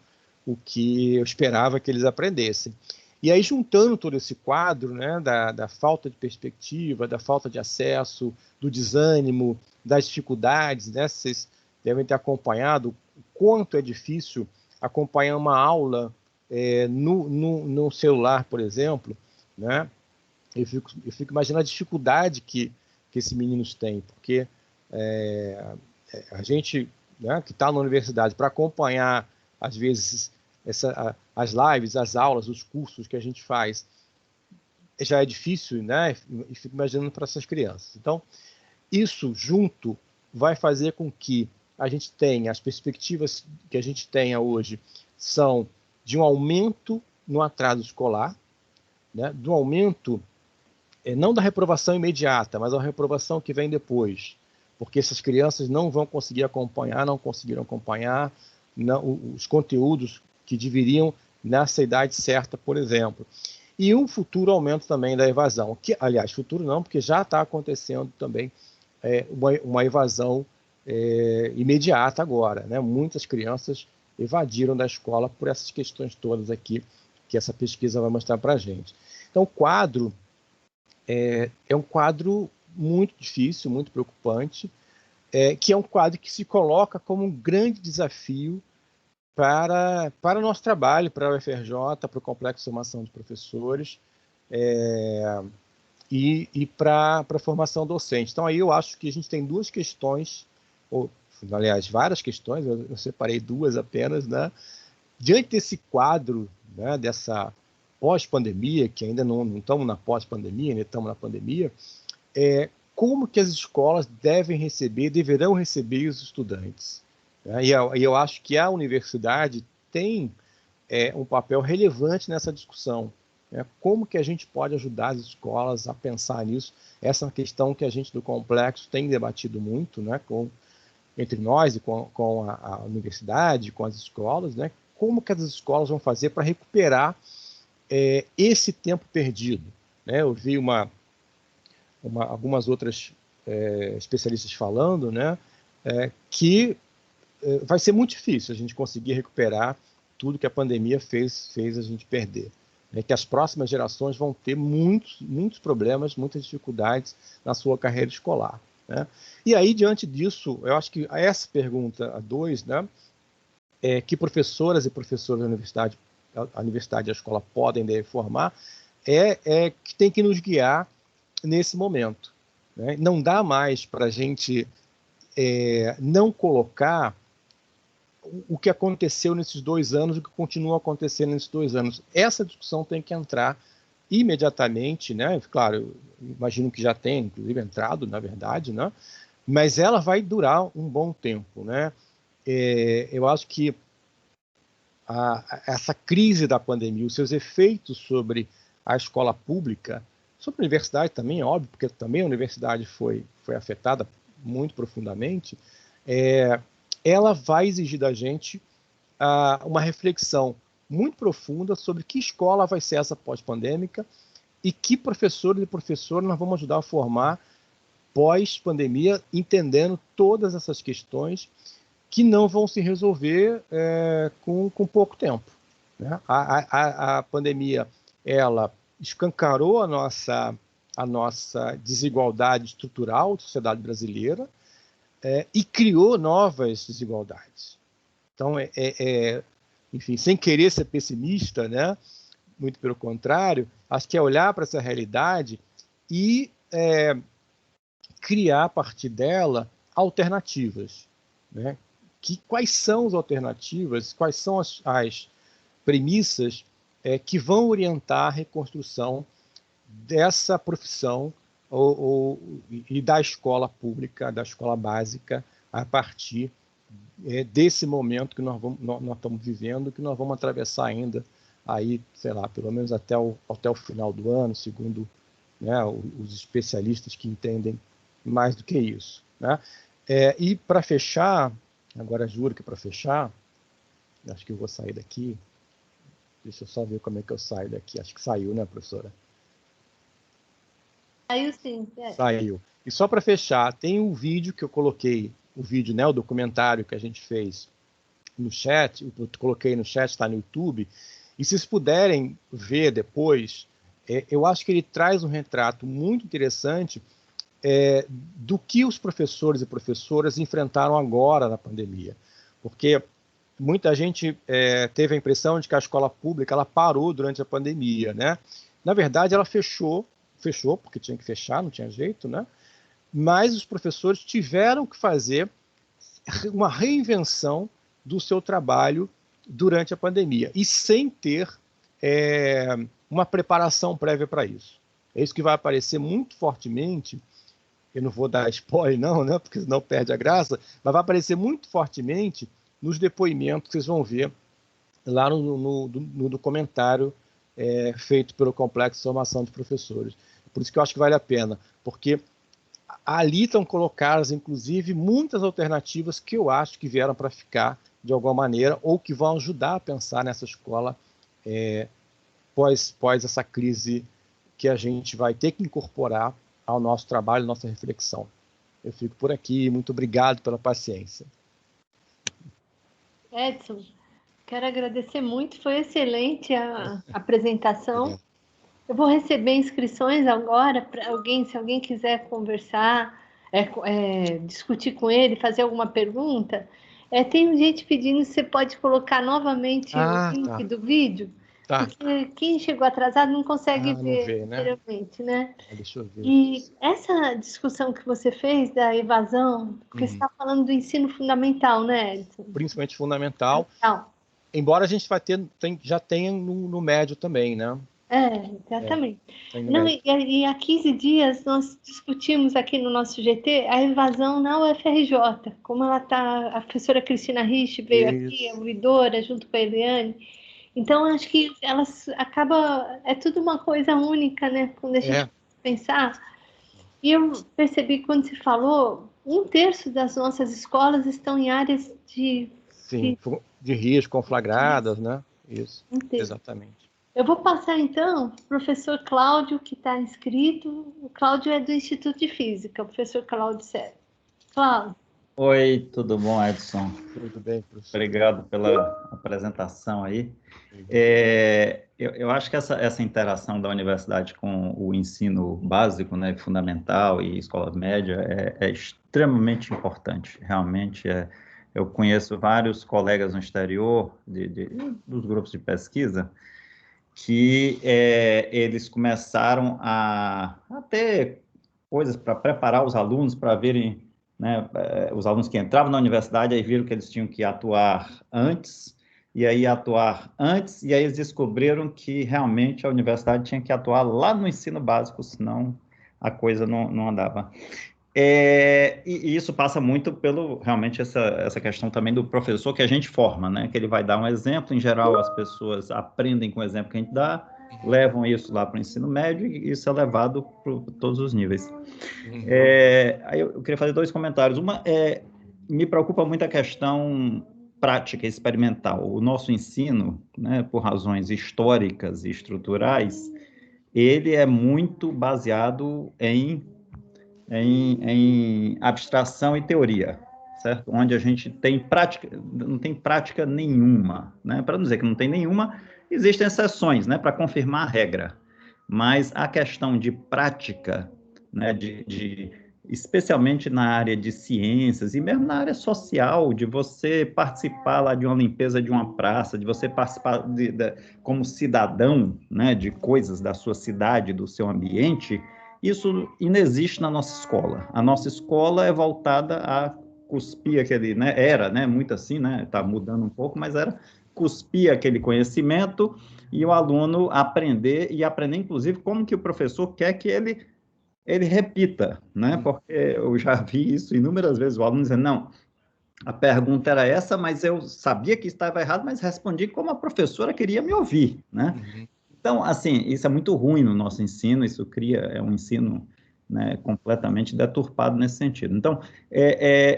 o que eu esperava que eles aprendessem. E aí, juntando todo esse quadro, né, da falta de perspectiva, da falta de acesso, do desânimo, das dificuldades, né, vocês devem ter acompanhado o quanto é difícil acompanhar uma aula no celular, por exemplo, né? Eu fico imaginando a dificuldade que esses meninos têm, porque a gente, né, que está na universidade, para acompanhar, às vezes, as lives, as aulas, os cursos que a gente faz, já é difícil, né? E fico imaginando para essas crianças. Então, isso junto vai fazer com que a gente tenha, as perspectivas que a gente tenha hoje são de um aumento no atraso escolar, né? De um aumento, não da reprovação imediata, mas a reprovação que vem depois, porque essas crianças não vão conseguir acompanhar, não conseguiram acompanhar os conteúdos que deveriam nessa idade certa, por exemplo. E um futuro aumento também da evasão, que, aliás, futuro não, porque já está acontecendo também uma evasão imediata agora, né? Muitas crianças evadiram da escola por essas questões todas aqui, que essa pesquisa vai mostrar para a gente. Então, o quadro é um quadro muito difícil, muito preocupante, que é um quadro que se coloca como um grande desafio para o nosso trabalho, para a UFRJ, para o Complexo de Formação de Professores e para a formação docente. Então, aí eu acho que a gente tem duas questões, aliás, várias questões, eu separei duas apenas, né? Diante desse quadro, né, dessa pós-pandemia, que ainda não estamos na pós-pandemia, ainda estamos na pandemia, como que as escolas deverão receber os estudantes? E eu acho que a universidade tem um papel relevante nessa discussão. Como que a gente pode ajudar as escolas a pensar nisso? Essa é uma questão que a gente do Complexo tem debatido muito, né, entre nós e com a universidade, com as escolas, né? Como que as escolas vão fazer para recuperar esse tempo perdido, né? Eu vi algumas outras especialistas falando, né, que vai ser muito difícil a gente conseguir recuperar tudo que a pandemia fez a gente perder. Que as próximas gerações vão ter muitos problemas, muitas dificuldades na sua carreira escolar, né? E aí, diante disso, eu acho que essa pergunta a 2, né, que professoras e professores da universidade e a escola podem e devem formar, que tem que nos guiar nesse momento, né? Não dá mais para a gente não colocar o que aconteceu nesses 2 anos, o que continua acontecendo nesses 2 anos. Essa discussão tem que entrar imediatamente, né? Claro, eu imagino que já tenha, inclusive, entrado, na verdade, né? Mas ela vai durar um bom tempo, né? Eu acho que essa crise da pandemia, os seus efeitos sobre a escola pública, sobre a universidade também, é óbvio, porque também a universidade foi afetada muito profundamente, ela vai exigir da gente uma reflexão muito profunda sobre que escola vai ser essa pós-pandêmica e que professores e professoras nós vamos ajudar a formar pós-pandemia, entendendo todas essas questões que não vão se resolver com pouco tempo, né? A pandemia, ela escancarou a nossa desigualdade estrutural da sociedade brasileira, e criou novas desigualdades. Então, enfim, sem querer ser pessimista, né? Muito pelo contrário, acho que é olhar para essa realidade e criar a partir dela alternativas, né? Quais são as alternativas, quais são as premissas que vão orientar a reconstrução dessa profissão e da escola pública, da escola básica, a partir desse momento que nós estamos vivendo, que nós vamos atravessar ainda, aí, sei lá, pelo menos até o final do ano, segundo, né, os especialistas que entendem mais do que isso, né? E para fechar, agora juro que para fechar, acho que eu vou sair daqui, deixa eu só ver como é que eu saio daqui, acho que saiu, né, professora? Saiu sim. Saiu. E só para fechar, tem um vídeo que eu coloquei, né, o documentário que a gente fez no chat, eu coloquei no chat, está no YouTube, e se vocês puderem ver depois, eu acho que ele traz um retrato muito interessante do que os professores e professoras enfrentaram agora na pandemia. Porque muita gente teve a impressão de que a escola pública ela parou durante a pandemia, né? Na verdade, ela fechou porque tinha que fechar, não tinha jeito, né? Mas os professores tiveram que fazer uma reinvenção do seu trabalho durante a pandemia, e sem ter uma preparação prévia para isso. É isso que vai aparecer muito fortemente, eu não vou dar spoiler não, né, porque senão perde a graça, mas vai aparecer muito fortemente nos depoimentos que vocês vão ver lá no documentário feito pelo Complexo de Formação de Professores. Por isso que eu acho que vale a pena, porque ali estão colocadas, inclusive, muitas alternativas que eu acho que vieram para ficar de alguma maneira, ou que vão ajudar a pensar nessa escola pós essa crise que a gente vai ter que incorporar ao nosso trabalho, nossa reflexão. Eu fico por aqui, muito obrigado pela paciência. Edson, quero agradecer muito, foi excelente a apresentação. Eu vou receber inscrições agora para alguém, se alguém quiser conversar, discutir com ele, fazer alguma pergunta. Tem gente pedindo se você pode colocar novamente o link do vídeo, porque quem chegou atrasado não consegue ver anteriormente, né? Deixa eu ver. E essa discussão que você fez da evasão, porque você está falando do ensino fundamental, né, Edson? Principalmente fundamental. Embora a gente já tenha no médio também, né? Exatamente. Não, e há 15 dias nós discutimos aqui no nosso GT a evasão na UFRJ, como ela está, a professora Cristina Rich veio aqui, a ouvidora, junto com a Eliane. Então, acho que elas é tudo uma coisa única, né? Quando a gente pensar. E eu percebi quando você falou, 1/3 das nossas escolas estão em áreas de risco, conflagradas, né? Isso, exatamente. Eu vou passar, então, para o professor Cláudio, que está inscrito. O Cláudio é do Instituto de Física, o professor Cláudio Sérgio. Cláudio. Oi, tudo bom, Edson? Tudo bem, professor. Obrigado pela apresentação aí. Eu acho que essa interação da universidade com o ensino básico, né, fundamental e escola média é extremamente importante. Realmente, eu conheço vários colegas no exterior, dos grupos de pesquisa, que eles começaram a ter coisas para preparar os alunos para verem, né, os alunos que entravam na universidade, aí viram que eles tinham que atuar antes, e aí eles descobriram que realmente a universidade tinha que atuar lá no ensino básico, senão a coisa não andava. E isso passa muito pelo, realmente, essa questão também do professor que a gente forma, né? Que ele vai dar um exemplo, em geral as pessoas aprendem com o exemplo que a gente dá, levam isso lá para o ensino médio e isso é levado para todos os níveis. Aí eu queria fazer 2 comentários. Uma me preocupa muito a questão prática, experimental. O nosso ensino, né, por razões históricas e estruturais, ele é muito baseado em abstração e teoria, certo? Onde a gente tem prática, não tem prática nenhuma, né? Para não dizer que não tem nenhuma, existem exceções, né, para confirmar a regra. Mas a questão de prática, né, especialmente na área de ciências e mesmo na área social, de você participar lá de uma limpeza de uma praça, de você participar como cidadão, né, de coisas da sua cidade, do seu ambiente, isso inexiste na nossa escola. A nossa escola é voltada a cuspir aquele, né, era, né, muito assim, né, está mudando um pouco, mas era cuspir aquele conhecimento e o aluno aprender, inclusive, como que o professor quer que ele repita, né, porque eu já vi isso inúmeras vezes, o aluno dizendo, não, a pergunta era essa, mas eu sabia que estava errado, mas respondi como a professora queria me ouvir, né? Então, assim, isso é muito ruim no nosso ensino, isso cria um ensino, né, completamente deturpado nesse sentido. Então,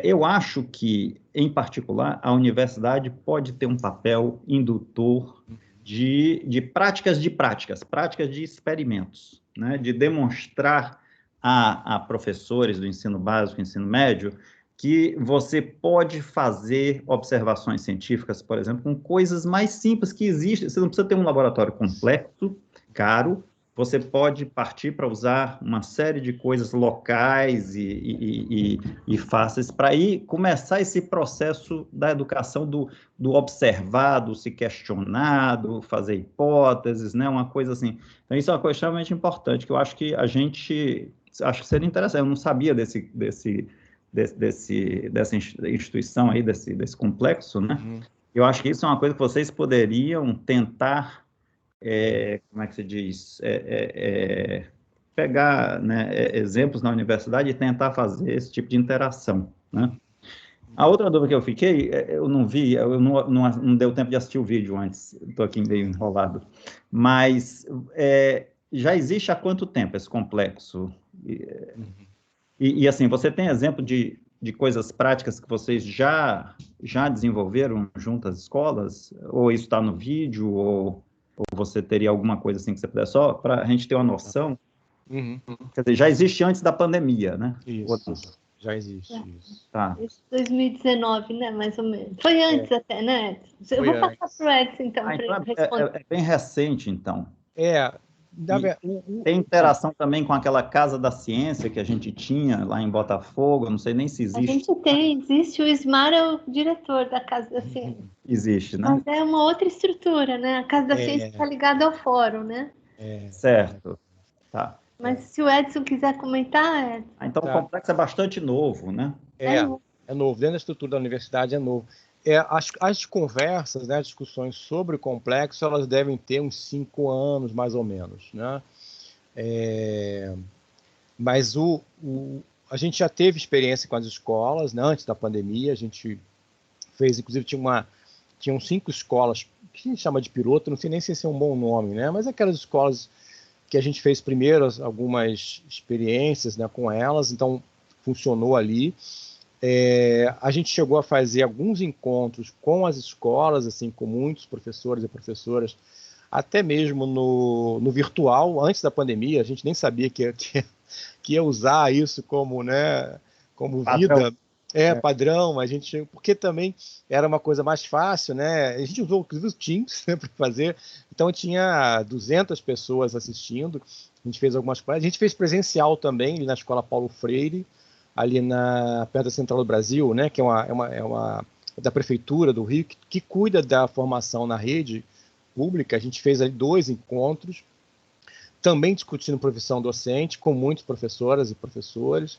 eu acho que, em particular, a universidade pode ter um papel indutor de práticas de experimentos, né, de demonstrar a professores do ensino básico, ensino médio, que você pode fazer observações científicas, por exemplo, com coisas mais simples que existem. Você não precisa ter um laboratório complexo, caro. Você pode partir para usar uma série de coisas locais e fáceis para ir começar esse processo da educação do observar, do se questionar, do fazer hipóteses, né? Uma coisa assim. Então, isso é uma coisa extremamente importante, que eu acho que acho que seria interessante. Eu não sabia dessa instituição aí, desse complexo, né? Eu acho que isso é uma coisa que vocês poderiam tentar, como é que se diz, pegar, né, exemplos na universidade e tentar fazer esse tipo de interação, né? A outra dúvida que eu fiquei, eu não vi, não deu tempo de assistir o vídeo antes, estou aqui meio enrolado, mas já existe há quanto tempo esse complexo? E assim, você tem exemplo de coisas práticas que vocês já desenvolveram junto às escolas? Ou isso está no vídeo? Ou você teria alguma coisa assim que você puder, só para a gente ter uma noção? Quer dizer, já existe antes da pandemia, né? Isso, já existe. Isso. Tá. 2019, né, mais ou menos. Foi antes até, né, Edson? Eu vou passar para o Edson, então, para ele responder. É bem recente, então. Tem interação também com aquela Casa da Ciência que a gente tinha lá em Botafogo, não sei nem se existe. Existe, o Ismar é o diretor da Casa da Ciência. Existe, né? Mas é uma outra estrutura, né? A Casa da Ciência está ligada ao fórum, né? Certo, tá. Mas se o Edson quiser comentar, Edson. Então o complexo é bastante novo, né? É novo, dentro da estrutura da universidade é novo. As conversas, né, as discussões sobre o complexo, elas devem ter uns 5 anos, mais ou menos, né? Mas a gente já teve experiência com as escolas, né, antes da pandemia. A gente fez, inclusive, tinham 5 escolas, que a gente chama de piloto, não sei nem se esse é um bom nome, né? Mas aquelas escolas que a gente fez primeiro algumas experiências, né, com elas, então funcionou ali. A gente chegou a fazer alguns encontros com as escolas, assim, com muitos professores e professoras, até mesmo no virtual, antes da pandemia, a gente nem sabia que ia usar isso como, né, como vida, padrão, porque também era uma coisa mais fácil, né? A gente usou inclusive o Teams, né, para fazer, então tinha 200 pessoas assistindo, a gente fez algumas coisas, a gente fez presencial também, ali na Escola Paulo Freire, ali perto da Central do Brasil, né, que é da Prefeitura do Rio, que cuida da formação na rede pública. A gente fez ali 2 encontros, também discutindo profissão docente, com muitas professoras e professores.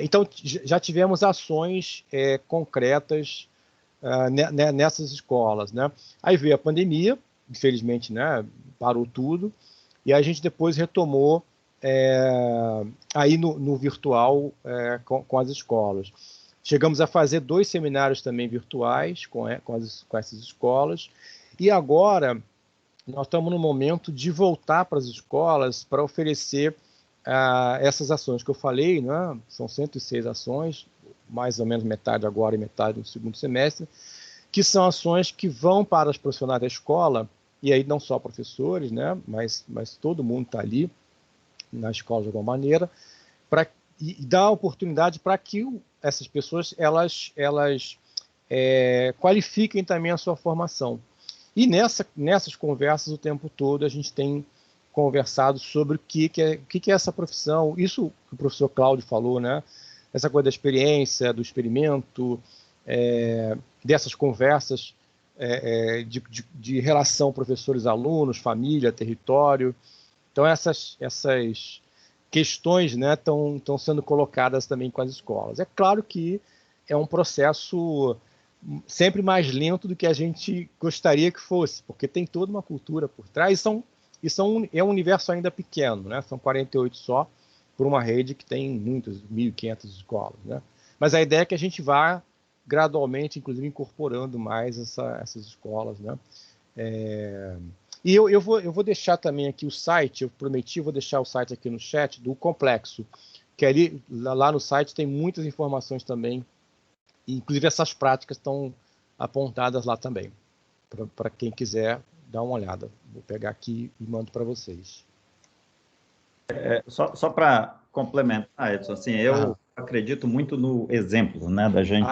Então, já tivemos ações concretas nessas escolas, né? Aí veio a pandemia, infelizmente, né, parou tudo, e a gente depois retomou aí no virtual com as escolas. Chegamos a fazer 2 seminários também virtuais com essas escolas, e agora nós estamos no momento de voltar para as escolas para oferecer essas ações que eu falei, né? São 106 ações, mais ou menos metade agora e metade no segundo semestre, que são ações que vão para os profissionais da escola, e aí não só professores, né? mas todo mundo está ali na escola de alguma maneira, e dar oportunidade para que essas pessoas elas qualifiquem também a sua formação. E nessas conversas o tempo todo a gente tem conversado sobre o que é essa profissão, isso que o professor Cláudio falou, né? Essa coisa da experiência, do experimento, dessas conversas de relação professores-alunos, família, território. Então essas questões, né, estão sendo colocadas também com as escolas. É claro que é um processo sempre mais lento do que a gente gostaria que fosse, porque tem toda uma cultura por trás, é um universo ainda pequeno, né? São 48 só, por uma rede que tem muitas, 1.500 escolas, né? Mas a ideia é que a gente vá gradualmente, inclusive, incorporando mais essas escolas, né? E eu vou deixar também aqui o site, eu prometi, vou deixar o site aqui no chat do Complexo, que lá no site tem muitas informações também, inclusive essas práticas estão apontadas lá também, para quem quiser dar uma olhada. Vou pegar aqui e mando para vocês. Só para complementar, Edson, assim, eu acredito muito no exemplo, né, da gente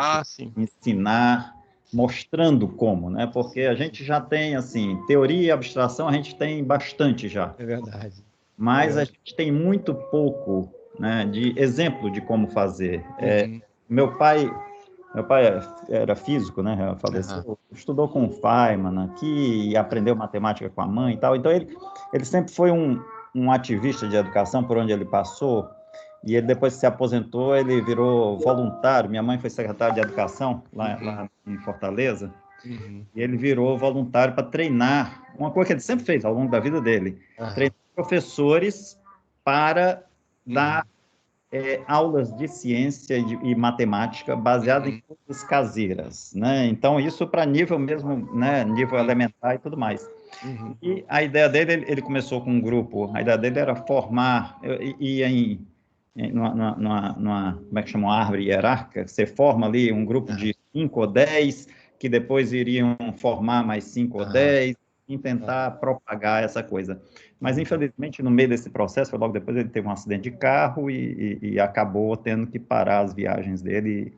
ensinar mostrando como, né, porque a gente já tem, assim, teoria e abstração, a gente tem bastante já. É verdade. Mas a gente tem muito pouco, né, de exemplo de como fazer. Meu pai era físico, né? Faleceu, estudou com o Feynman aqui, aprendeu matemática com a mãe e tal. Então, ele sempre foi um ativista de educação por onde ele passou. E ele, depois que se aposentou, ele virou voluntário. Minha mãe foi secretária de educação lá em Fortaleza. E ele virou voluntário para treinar, uma coisa que ele sempre fez ao longo da vida dele, treinar professores para dar aulas de ciência e matemática baseadas em coisas caseiras, né? Então, isso para nível mesmo, né? Nível elementar e tudo mais. E a ideia dele, ele começou com um grupo, a ideia dele era formar, numa como é que chama, uma árvore hierárquica, você forma ali um grupo de 5 ou 10, que depois iriam formar mais 5 ou 10, e tentar propagar essa coisa. Mas, infelizmente, no meio desse processo, logo depois ele teve um acidente de carro e acabou tendo que parar as viagens dele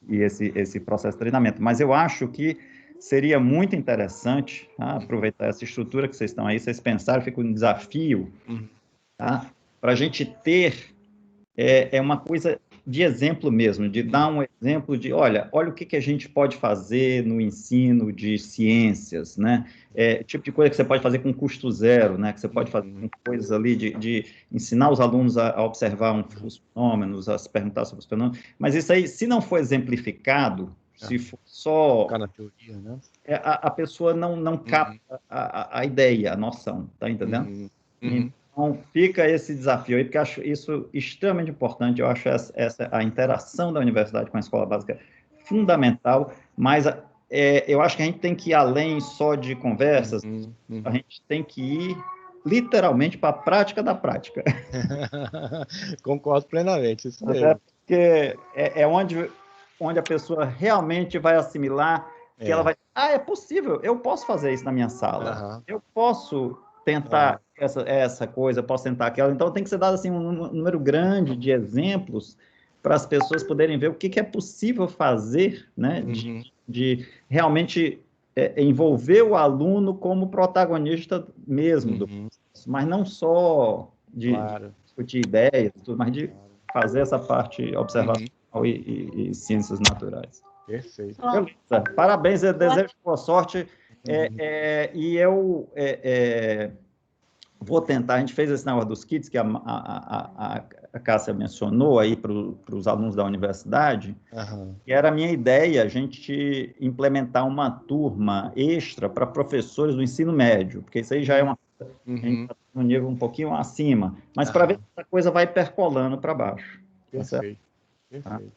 e esse processo de treinamento. Mas eu acho que seria muito interessante, tá, aproveitar essa estrutura que vocês estão aí, vocês pensaram, fica um desafio, tá, para a gente ter uma coisa de exemplo mesmo, de dar um exemplo de, olha o que a gente pode fazer no ensino de ciências, né? Tipo de coisa que você pode fazer com custo zero, né? Que você pode fazer com coisas ali de ensinar os alunos a observar os fenômenos, a se perguntar sobre os fenômenos. Mas isso aí, se não for exemplificado, se for só... Ficar na teoria, né? A pessoa não capta a ideia, a noção, tá entendendo? Então, fica esse desafio aí, porque eu acho isso extremamente importante. Eu acho a interação da universidade com a escola básica fundamental, mas eu acho que a gente tem que ir além só de conversas, a gente tem que ir literalmente para a prática da prática. Concordo plenamente, isso mesmo. Porque é onde a pessoa realmente vai assimilar, que ela vai ter é possível, eu posso fazer isso na minha sala, eu posso tentar essa coisa, eu posso tentar aquela, então tem que ser dado assim, um número grande de exemplos para as pessoas poderem ver o que é possível fazer, né, de realmente envolver o aluno como protagonista mesmo do processo, mas não só de discutir ideias, mas de fazer essa parte observacional e ciências naturais. Perfeito. Beleza. Parabéns, eu desejo boa sorte. E eu vou tentar, a gente fez esse negócio dos kits que a Cássia mencionou aí para os alunos da universidade, que era a minha ideia, a gente implementar uma turma extra para professores do ensino médio, porque isso aí já é uma coisa, a gente está no nível um pouquinho acima, mas para ver se essa coisa vai percolando para baixo. Perfeito. Tá? Perfeito.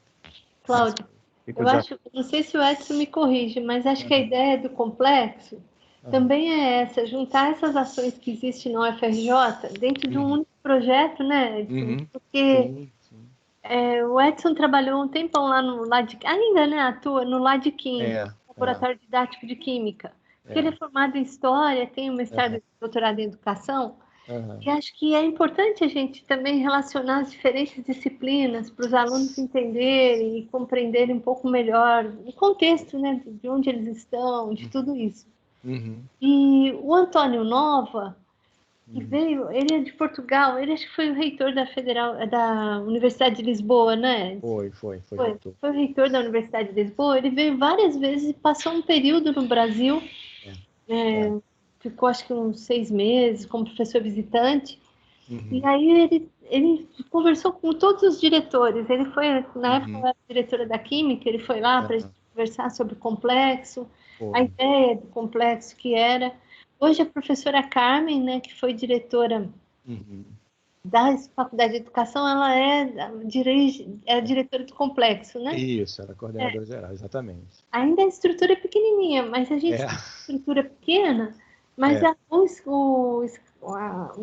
Cláudio, eu acho, não sei se o Edson me corrige, mas acho que a ideia do complexo também é essa, juntar essas ações que existem no UFRJ dentro de um único projeto, né, Edson? Porque o Edson trabalhou um tempão lá no ainda, né, atua no LADQUIM, Laboratório Didático de Química. Porque ele é formado em História, tem um mestrado e doutorado em Educação, e acho que é importante a gente também relacionar as diferentes disciplinas para os alunos entenderem e compreenderem um pouco melhor o contexto, né, de onde eles estão, de tudo isso. E o Antônio Nova, que veio, ele é de Portugal, ele acho que foi o reitor da Universidade de Lisboa, né? Foi o reitor da Universidade de Lisboa, ele veio várias vezes e passou um período no Brasil, ficou acho que uns 6 meses como professor visitante, e aí ele conversou com todos os diretores, ele foi, na época eu era diretora da Química, ele foi lá para conversar sobre o complexo, a ideia do complexo que era. Hoje a professora Carmen, né, que foi diretora da Faculdade de Educação, ela é diretora do complexo, né? Isso, era coordenadora geral, exatamente. Ainda a estrutura é pequenininha, mas a gente tem uma estrutura pequena, mas o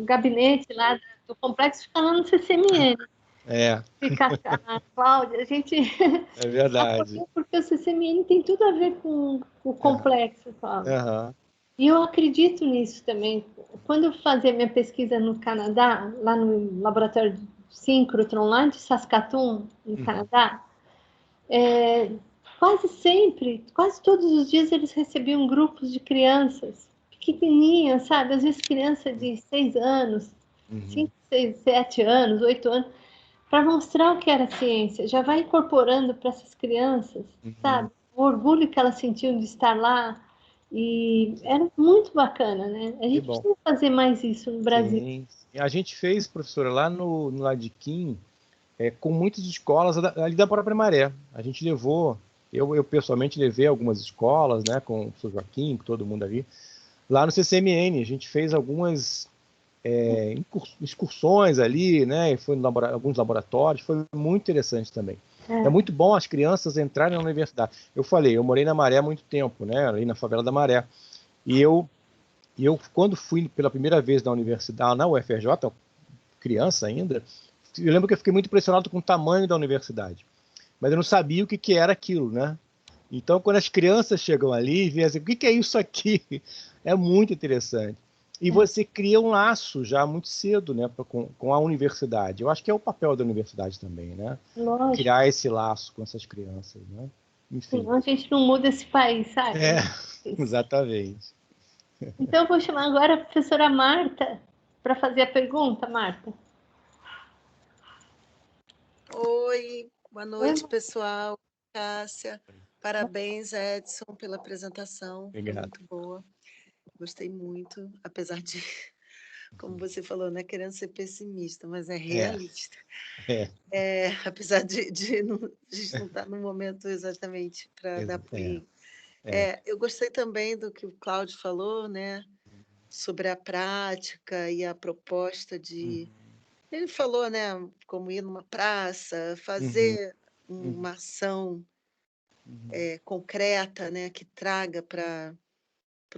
gabinete lá do complexo fica lá no CCMN. Fica a Cláudia, a gente... É verdade. Porque o CCMN tem tudo a ver com o complexo, Cláudia. E eu acredito nisso também. Quando eu fazia minha pesquisa no Canadá, lá no laboratório de síncrotron, lá de Saskatoon, no Canadá, quase sempre, quase todos os dias, eles recebiam grupos de crianças pequenininhas, sabe? Às vezes criança de 6 anos, 5, 6, 7 anos, 8 anos, para mostrar o que era ciência. Já vai incorporando para essas crianças, sabe? O orgulho que elas sentiam de estar lá. E era muito bacana, né? A gente precisa fazer mais isso no Brasil. Sim. A gente fez, professora, lá no LADQUIM, com muitas escolas ali da própria Maré. A gente levou, eu pessoalmente levei algumas escolas, né, com o professor Joaquim, com todo mundo ali. Lá no CCMN, a gente fez algumas excursões ali, né, foi em alguns laboratórios, foi muito interessante também. É muito bom as crianças entrarem na universidade. Eu falei, eu morei na Maré há muito tempo, né, ali na favela da Maré. E eu, quando fui pela primeira vez na universidade, na UFRJ, criança ainda, eu lembro que eu fiquei muito impressionado com o tamanho da universidade. Mas eu não sabia o que era aquilo, né? Então, quando as crianças chegam ali e veem assim, o que é isso aqui? É muito interessante. E você cria um laço já muito cedo, né, com a universidade. Eu acho que é o papel da universidade também, né? Lógico. Criar esse laço com essas crianças, né? Enfim. Senão a gente não muda esse país, sabe? Exatamente. Então, eu vou chamar agora a professora Marta para fazer a pergunta, Marta. Oi, boa noite, pessoal. Cássia, parabéns, Edson, pela apresentação. Obrigado. Foi muito boa. Gostei muito, apesar de, como você falou, não é querendo ser pessimista, mas é realista. Apesar de não estar no momento exatamente para dar play. Eu gostei também do que o Cláudio falou, né, sobre a prática e a proposta de... Ele falou, né, como ir numa praça, fazer uma ação concreta, né, que traga para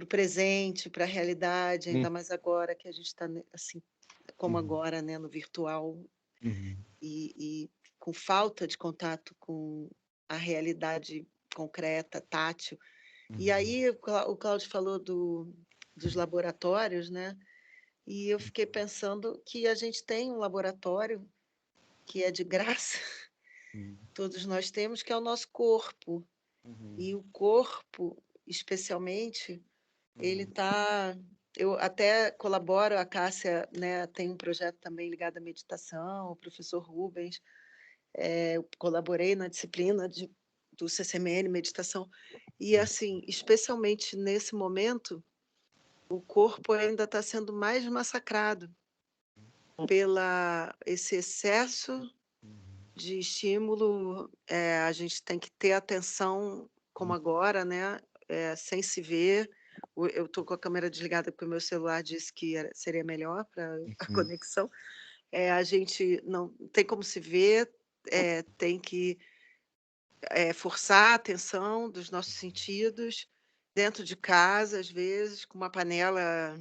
o presente, para a realidade, ainda mais agora que a gente está assim, como agora, né, no virtual, e com falta de contato com a realidade concreta, tátil. E aí o Cláudio falou dos laboratórios, né? E eu fiquei pensando que a gente tem um laboratório que é de graça, todos nós temos, que é o nosso corpo. E o corpo, especialmente, ele está... Eu até colaboro, a Cássia, né, tem um projeto também ligado à meditação, o professor Rubens, eu colaborei na disciplina do CCMN, meditação, e assim, especialmente nesse momento, o corpo ainda está sendo mais massacrado pela esse excesso de estímulo. A gente tem que ter atenção, como agora, né? Sem se ver. Eu estou com a câmera desligada porque o meu celular disse que seria melhor para a conexão. A gente não tem como se ver, tem que forçar a atenção dos nossos sentidos dentro de casa, às vezes, com uma panela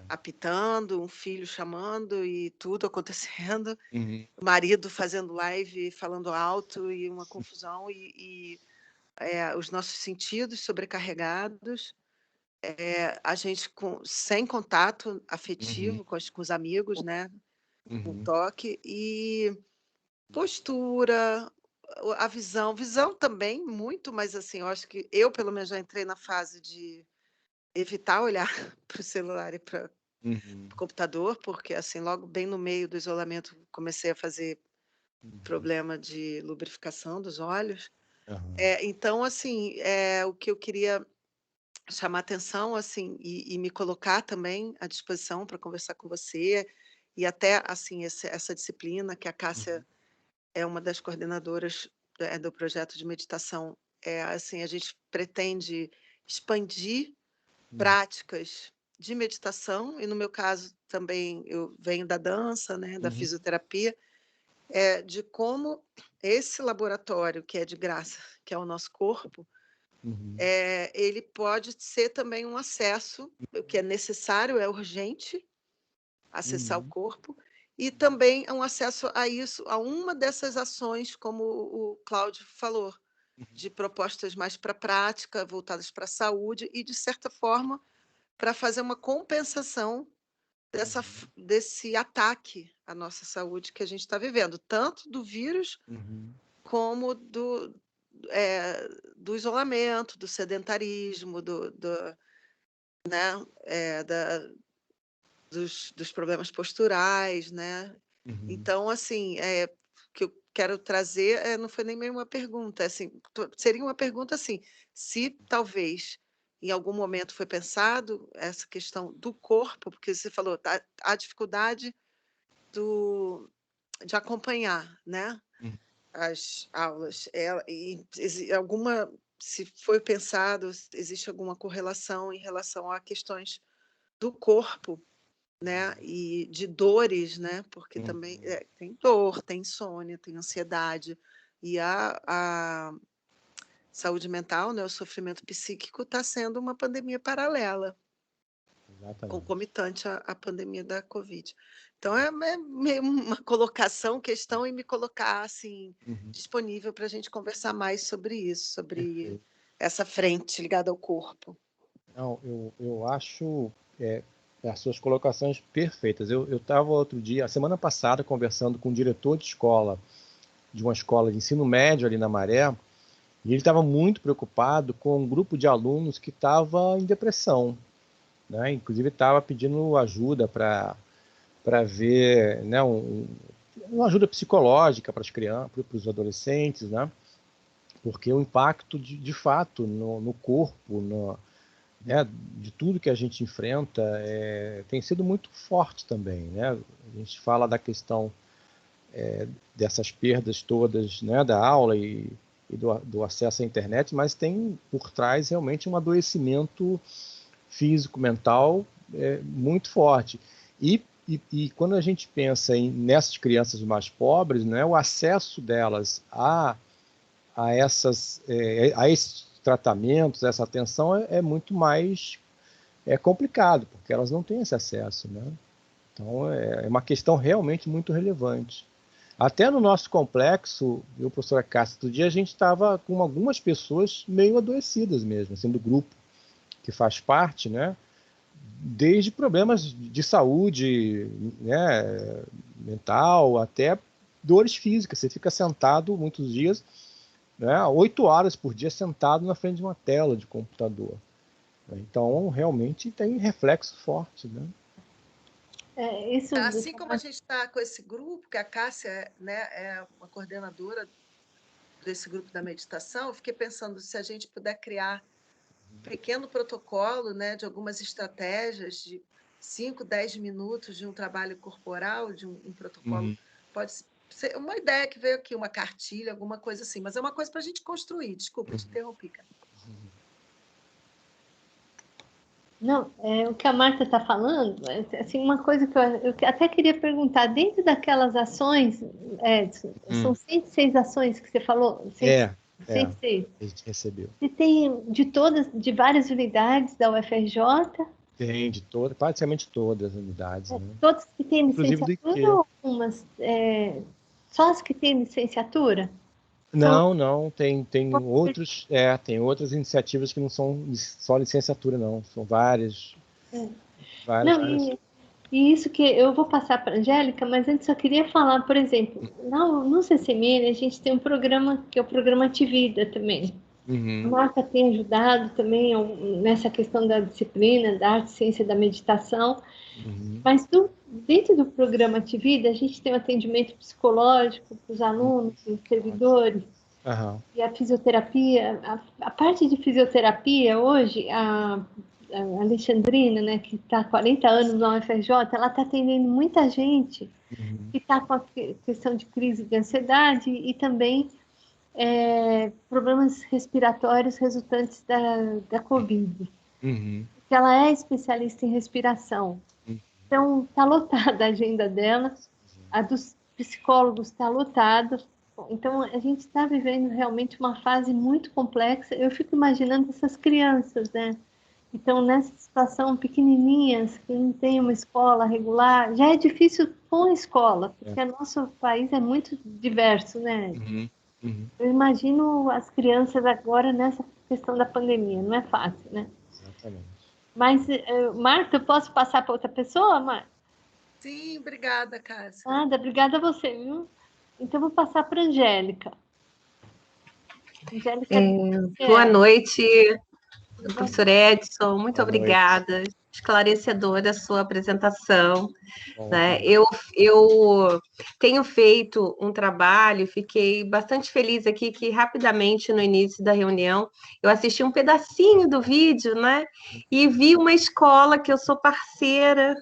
apitando, um filho chamando e tudo acontecendo, o marido fazendo live, falando alto e uma confusão, e os nossos sentidos sobrecarregados, a gente sem contato afetivo com os amigos, né? Um toque e postura, a visão também muito, mas assim, eu acho que eu pelo menos já entrei na fase de evitar olhar para o celular e para o computador, porque assim, logo bem no meio do isolamento comecei a fazer problema de lubrificação dos olhos. Então, assim, o que eu queria chamar atenção, assim, e me colocar também à disposição para conversar com você, e até, assim, essa disciplina que a Cássia é uma das coordenadoras do projeto de meditação, assim, a gente pretende expandir práticas de meditação, e no meu caso também eu venho da dança, né, da fisioterapia, de como esse laboratório que é de graça, que é o nosso corpo, ele pode ser também um acesso, o que é necessário, é urgente acessar o corpo, e também um acesso a isso, a uma dessas ações, como o Cláudio falou, de propostas mais para a prática, voltadas para a saúde, e, de certa forma, para fazer uma compensação desse ataque à nossa saúde que a gente está vivendo, tanto do vírus como do isolamento, do sedentarismo, né, dos problemas posturais, né? Então, assim, o que eu quero trazer não foi nem meio uma pergunta, assim, seria uma pergunta assim, se talvez em algum momento foi pensado essa questão do corpo, porque você falou a dificuldade de acompanhar, né, as aulas, se foi pensado, existe alguma correlação em relação a questões do corpo, né, e de dores, né, porque também tem dor, tem insônia, tem ansiedade, e a saúde mental, né, o sofrimento psíquico está sendo uma pandemia paralela, concomitante à pandemia da Covid. Então, é meio uma colocação, questão, e me colocar assim, disponível para a gente conversar mais sobre isso, sobre essa frente ligada ao corpo. Não, eu acho as suas colocações perfeitas. Eu estava outro dia, a semana passada, conversando com um diretor de escola, de uma escola de ensino médio ali na Maré, e ele estava muito preocupado com um grupo de alunos que estava em depressão, né? Inclusive estava pedindo ajuda para ver, né, uma ajuda psicológica para as crianças, para os adolescentes, né? Porque o impacto de fato no corpo, né, de tudo que a gente enfrenta, tem sido muito forte também, né? A gente fala da questão dessas perdas todas, né, da aula e do acesso à internet, mas tem por trás realmente um adoecimento físico, mental muito forte. E quando a gente pensa nessas crianças mais pobres, né, o acesso delas a esses tratamentos, essa atenção é muito mais complicado, porque elas não têm esse acesso, né? Então é uma questão realmente muito relevante. Até no nosso complexo, eu, professora Cássia, outro dia a gente estava com algumas pessoas meio adoecidas mesmo, assim, do grupo que faz parte, né? Desde problemas de saúde, né, mental, até dores físicas. Você fica sentado muitos dias, né, 8 horas por dia sentado na frente de uma tela de computador. Então, realmente tem reflexo forte, né? Isso... Assim como a gente está com esse grupo, que a Cássia, né, é uma coordenadora desse grupo da meditação, eu fiquei pensando se a gente puder criar um pequeno protocolo, né, de algumas estratégias de 5, 10 minutos de um trabalho corporal, de um protocolo. Pode ser uma ideia que veio aqui, uma cartilha, alguma coisa assim, mas é uma coisa para a gente construir. Desculpa, te interrompi, cara. Não, o que a Marta está falando, assim, uma coisa que eu até queria perguntar, dentro daquelas ações, são 106 ações que você falou? 106. A gente recebeu. E tem de várias unidades da UFRJ? Tem, praticamente todas as unidades. Né? Todas que têm Inclusive licenciatura ou algumas? Só as que têm licenciatura? Não, tem outras iniciativas que não são só licenciatura, não. São várias. Não, e isso que eu vou passar para a Angélica, mas antes eu queria falar, por exemplo, no CCMN a gente tem um programa que é o Programa Ativida também. A Marta tem ajudado também nessa questão da disciplina, da arte, ciência da meditação. Mas dentro do Programa Ativida, a gente tem um atendimento psicológico para os alunos, para os servidores, e a fisioterapia. A parte de fisioterapia, hoje, a Alexandrina, né, que está há 40 anos na UFRJ, ela está atendendo muita gente que está com a questão de crise de ansiedade e também problemas respiratórios resultantes da Covid. Porque ela é especialista em respiração. Então, está lotada a agenda dela, a dos psicólogos está lotada. Então, a gente está vivendo realmente uma fase muito complexa. Eu fico imaginando essas crianças, né? Então, nessa situação, pequenininhas, que não tem uma escola regular, já é difícil com a escola, porque o nosso país é muito diverso, né? Eu imagino as crianças agora nessa questão da pandemia, não é fácil, né? Exatamente. Mas, Marta, eu posso passar para outra pessoa, Marta? Sim, obrigada, Cássia. Nada, obrigada a você, viu? Então, eu vou passar para a Angélica. Boa noite, professor Edson, muito obrigada. Esclarecedora a sua apresentação. Né? Eu tenho feito um trabalho, fiquei bastante feliz aqui que rapidamente no início da reunião eu assisti um pedacinho do vídeo, né? E vi uma escola que eu sou parceira,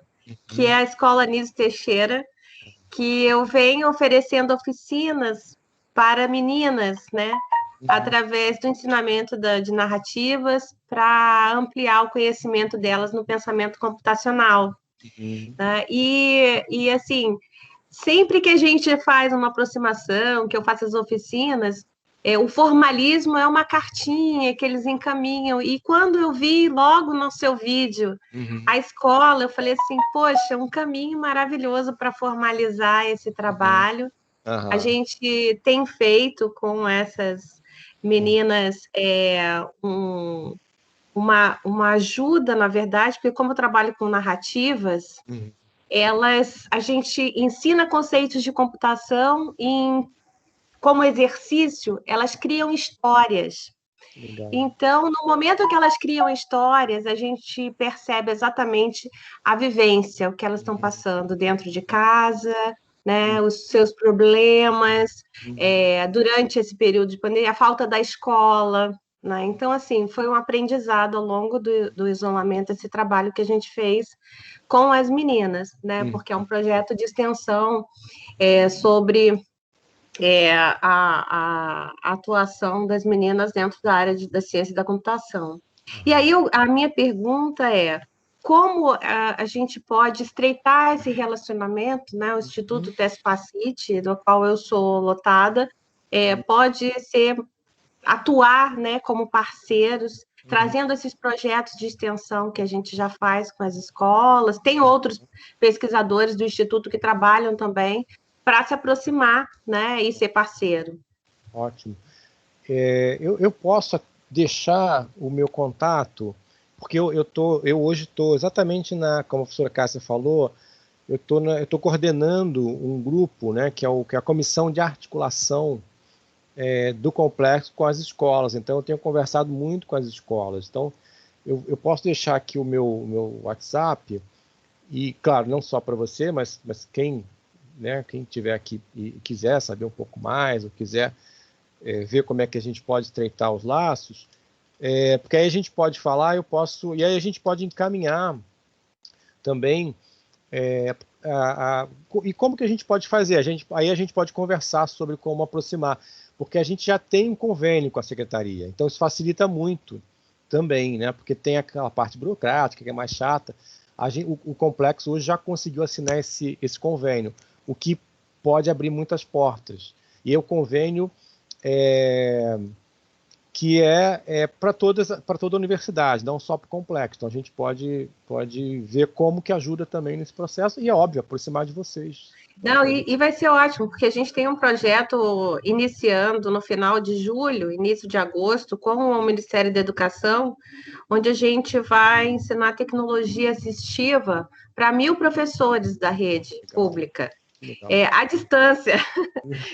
que é a Escola Anísio Teixeira, que eu venho oferecendo oficinas para meninas, né? Através do ensinamento de narrativas para ampliar o conhecimento delas no pensamento computacional. Né? E, assim, sempre que a gente faz uma aproximação, que eu faço as oficinas, o formalismo é uma cartinha que eles encaminham. E quando eu vi logo no seu vídeo a escola, eu falei assim, poxa, um caminho maravilhoso para formalizar esse trabalho. A gente tem feito com essas meninas uma ajuda, na verdade, porque como eu trabalho com narrativas, a gente ensina conceitos de computação e, como exercício, elas criam histórias. Legal. Então, no momento que elas criam histórias, a gente percebe exatamente a vivência, o que elas estão passando dentro de casa, né, os seus problemas, durante esse período de pandemia, a falta da escola, né? Então, assim, foi um aprendizado ao longo do isolamento, esse trabalho que a gente fez com as meninas, né? Porque é um projeto de extensão sobre a atuação das meninas dentro da área da ciência da computação. E aí, a minha pergunta é, como a gente pode estreitar esse relacionamento, né? O Instituto Tespacite, do qual eu sou lotada, pode atuar, né, como parceiros, trazendo esses projetos de extensão que a gente já faz com as escolas. Tem outros pesquisadores do Instituto que trabalham também para se aproximar, né, e ser parceiro. Ótimo. Eu posso deixar o meu contato, porque eu hoje estou exatamente como a professora Cássia falou, eu estou coordenando um grupo, né, que é a Comissão de Articulação do Complexo com as escolas. Então, eu tenho conversado muito com as escolas. Então, eu posso deixar aqui o meu WhatsApp, e, claro, não só para você, mas quem tiver aqui e quiser saber um pouco mais, ou quiser ver como é que a gente pode estreitar os laços, porque aí a gente pode falar, e aí a gente pode encaminhar também, e como que a gente pode fazer? Aí a gente pode conversar sobre como aproximar, porque a gente já tem um convênio com a Secretaria, então isso facilita muito também, né? Porque tem aquela parte burocrática que é mais chata. O Complexo hoje já conseguiu assinar esse convênio, o que pode abrir muitas portas. E o convênio que é para toda a universidade, não só para o Complexo. Então a gente pode ver como que ajuda também nesse processo, e é óbvio, aproximar de vocês. Não, e vai ser ótimo, porque a gente tem um projeto iniciando no final de julho, início de agosto, com o Ministério da Educação, onde a gente vai ensinar tecnologia assistiva para 1.000 professores da rede pública, à distância.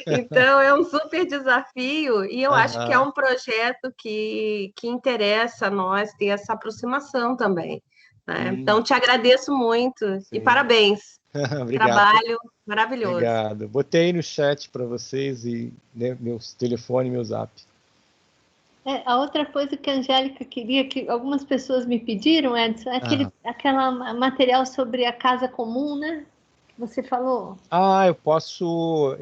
Então, é um super desafio, e eu acho que é um projeto que interessa a nós ter essa aproximação também, né? Então, te agradeço muito. Sim. E parabéns. Obrigado. Trabalho maravilhoso. Obrigado. Botei no chat para vocês e meu telefone e meu zap. A outra coisa que a Angélica queria, que algumas pessoas me pediram, Edson, é aquela material sobre a casa comum, né? Que você falou. Eu posso...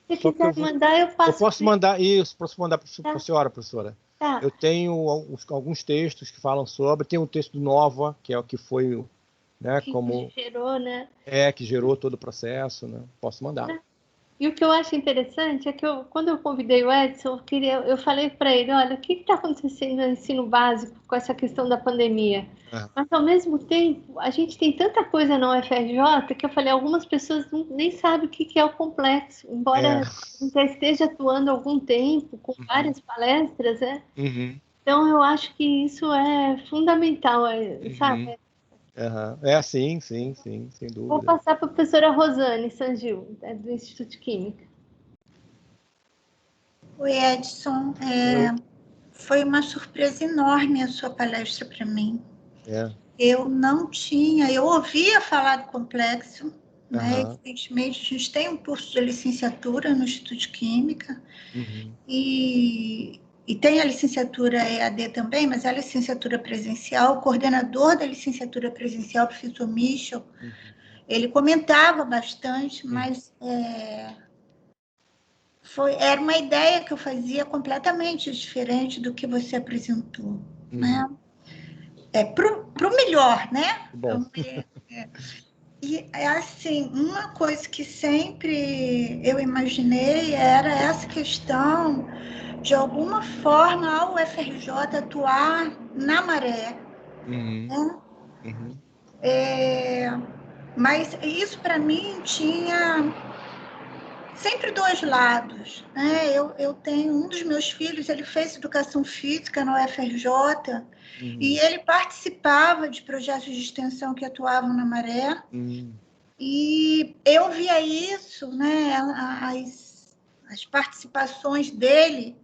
Se quiser mandar, eu passo. Eu posso mandar para a senhora, professora. Tá. Eu tenho alguns textos que falam sobre, tem um texto do Nova, que é o que foi... Né, que gerou, né? Que gerou todo o processo, né? Posso mandar. E o que eu acho interessante é que quando eu convidei o Edson, eu falei para ele, olha, o que está acontecendo no ensino básico com essa questão da pandemia? Mas, ao mesmo tempo, a gente tem tanta coisa na UFRJ que eu falei, algumas pessoas nem sabem o que é o complexo, embora a gente já esteja atuando há algum tempo, com várias palestras, né? Então, eu acho que isso é fundamental, sabe? Sim, sem dúvida. Vou passar para a professora Rosane Sangil, do Instituto de Química. Oi, Edson. Foi uma surpresa enorme a sua palestra para mim. Eu ouvia falar do complexo, né? Evidentemente, a gente tem um curso de licenciatura no Instituto de Química, e tem a licenciatura EAD também, mas é a licenciatura presencial. O coordenador da licenciatura presencial, o professor Michel, ele comentava bastante, mas era uma ideia que eu fazia completamente diferente do que você apresentou, né? Para o melhor, né? Bom. E, assim, uma coisa que sempre eu imaginei era essa questão de alguma forma a UFRJ atuar na Maré. Né? Mas isso, para mim, tinha sempre dois lados. Né? Eu tenho um dos meus filhos, ele fez educação física na UFRJ, e ele participava de projetos de extensão que atuavam na Maré, e eu via isso, né, as participações dele,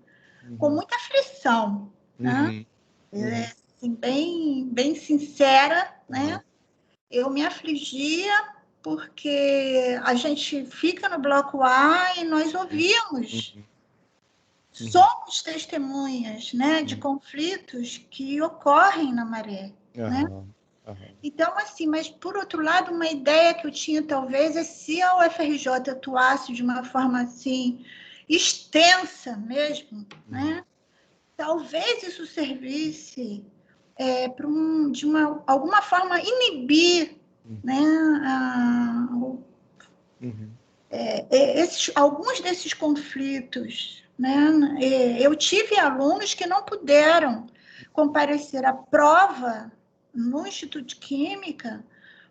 com muita aflição, né? Assim, bem sincera, né? Eu me afligia porque a gente fica no bloco A e nós ouvimos, somos testemunhas, né, de conflitos que ocorrem na Maré, né? Então, assim, mas por outro lado, uma ideia que eu tinha talvez é se a UFRJ atuasse de uma forma assim extensa mesmo, né? Talvez isso servisse de alguma forma inibir, né, alguns desses conflitos, né? Eu tive alunos que não puderam comparecer à prova no Instituto de Química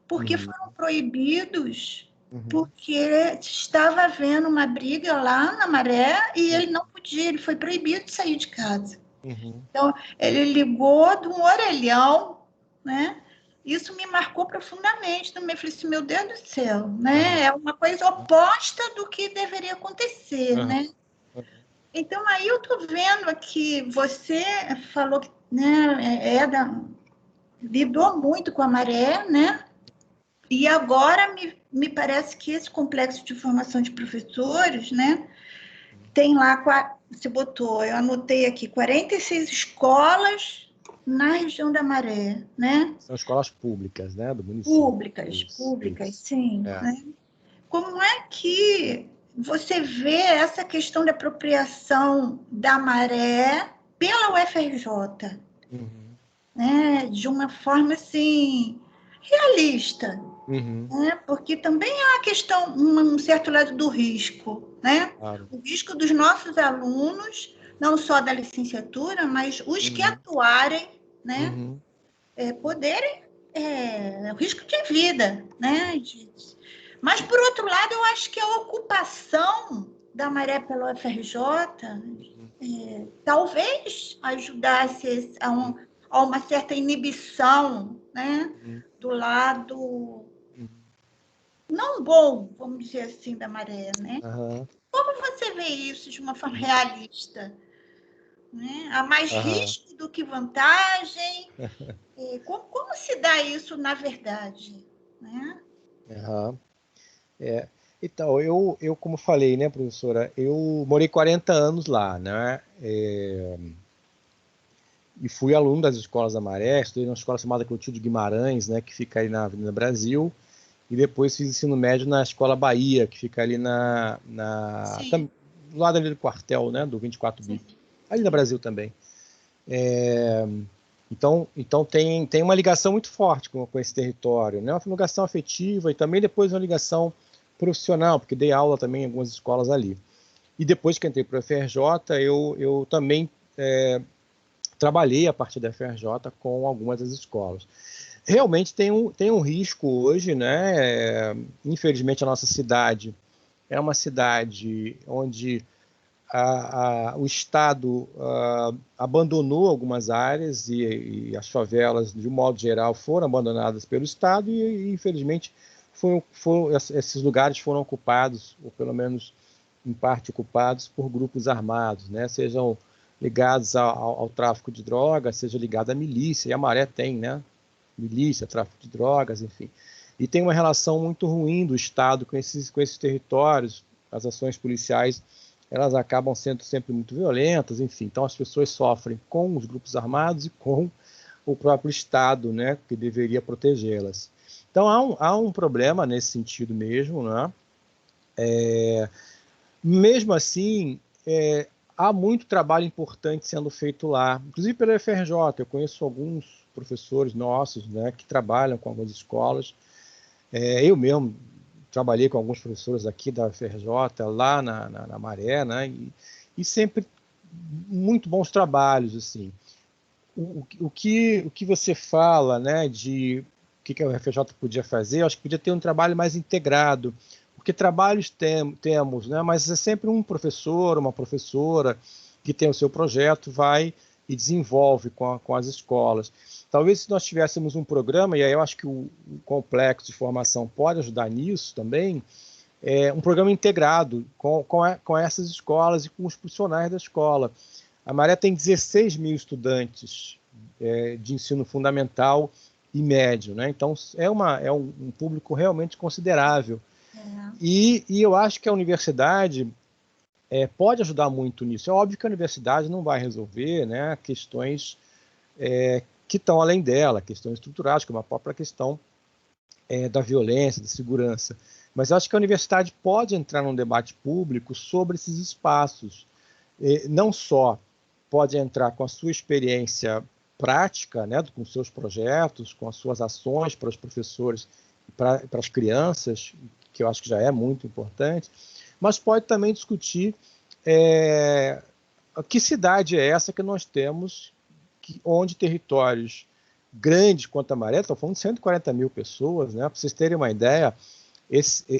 porque foram proibidos porque estava havendo uma briga lá na Maré e ele não podia, ele foi proibido de sair de casa. Então, ele ligou de um orelhão, né? Isso me marcou profundamente também. Eu falei assim, meu Deus do céu, né? É uma coisa oposta do que deveria acontecer, né? Então, aí eu estou vendo aqui, você falou que, né, lidou muito com a Maré, né? E agora me parece que esse complexo de formação de professores, né? Tem lá, você botou, eu anotei aqui, 46 escolas na região da Maré, né? São escolas públicas, né, do município. Públicas, sim. É. Né? Como é que você vê essa questão da apropriação da Maré pela UFRJ? Né? De uma forma, assim, realista. Né? Porque também há uma questão, um certo lado do risco, né? Claro. O risco dos nossos alunos, não só da licenciatura, mas os que atuarem, né? Poderem, o risco de vida, né? Mas, por outro lado, eu acho que a ocupação da Maré pela UFRJ talvez ajudasse a uma certa inibição, né? Do lado não bom, vamos dizer assim, da Maré, né? Como você vê isso de uma forma realista? Né? Há mais risco do que vantagem? Como se dá isso na verdade? Né? Então, eu, como falei, né, professora, eu morei 40 anos lá, né? E fui aluno das escolas da Maré, estudei numa escola chamada Clotilde Guimarães, né, que fica aí na Avenida Brasil, e depois fiz ensino médio na Escola Bahia, que fica ali do lado ali do quartel, né, do 24 BIP, ali na Brasil também. Então tem uma ligação muito forte com esse território, né, uma ligação afetiva e também depois uma ligação profissional, porque dei aula também em algumas escolas ali. E depois que entrei para a FRJ, eu também trabalhei a partir da FRJ com algumas das escolas. Realmente tem um risco hoje, né? Infelizmente a nossa cidade é uma cidade onde o Estado abandonou algumas áreas e as favelas, de um modo geral, foram abandonadas pelo Estado e infelizmente esses lugares foram ocupados, ou pelo menos em parte ocupados, por grupos armados, né? Sejam ligados ao tráfico de drogas, seja ligado à milícia, e a Maré tem, né? Milícia, tráfico de drogas, enfim. E tem uma relação muito ruim do Estado com esses territórios, as ações policiais, elas acabam sendo sempre muito violentas, enfim. Então as pessoas sofrem com os grupos armados e com o próprio Estado, né? Que deveria protegê-las. Então há um problema nesse sentido mesmo, né? Mesmo assim, há muito trabalho importante sendo feito lá, inclusive pela FRJ. Eu conheço alguns professores nossos, né, que trabalham com algumas escolas. Eu mesmo trabalhei com alguns professores aqui da FRJ, lá na Maré, né, e sempre muito bons trabalhos, assim. O que você fala, né, de o que a FRJ podia fazer, eu acho que podia ter um trabalho mais integrado, porque trabalhos temos, né, mas é sempre um professor, uma professora que tem o seu projeto, vai e desenvolve com as escolas. Talvez se nós tivéssemos um programa, e aí eu acho que o complexo de formação pode ajudar nisso também, um programa integrado com essas escolas e com os profissionais da escola. A Maré tem 16 mil estudantes de ensino fundamental e médio, né? Então é um público realmente considerável. E eu acho que a universidade pode ajudar muito nisso. É óbvio que a universidade não vai resolver, né, questões que estão além dela, questões estruturais, como a própria questão da violência, da segurança. Mas eu acho que a universidade pode entrar num debate público sobre esses espaços. Não só pode entrar com a sua experiência prática, né, com seus projetos, com as suas ações para os professores e para as crianças, que eu acho que já é muito importante, mas pode também discutir que cidade é essa que nós temos, onde territórios grandes quanto a Maré, estou falando de 140 mil pessoas, né? Para vocês terem uma ideia,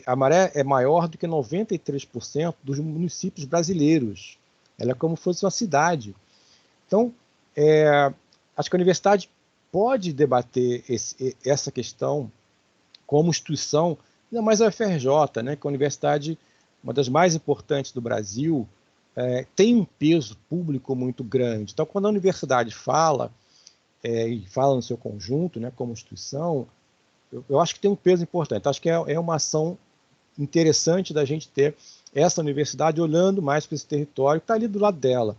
a Maré é maior do que 93% dos municípios brasileiros. Ela é como se fosse uma cidade. Então, acho que a universidade pode debater essa questão como instituição, ainda mais a UFRJ, né, que é a universidade, uma das mais importantes do Brasil, tem um peso público muito grande. Então, quando a universidade fala, e fala no seu conjunto, né, como instituição, eu acho que tem um peso importante. Acho que é uma ação interessante da gente ter essa universidade olhando mais para esse território que está ali do lado dela.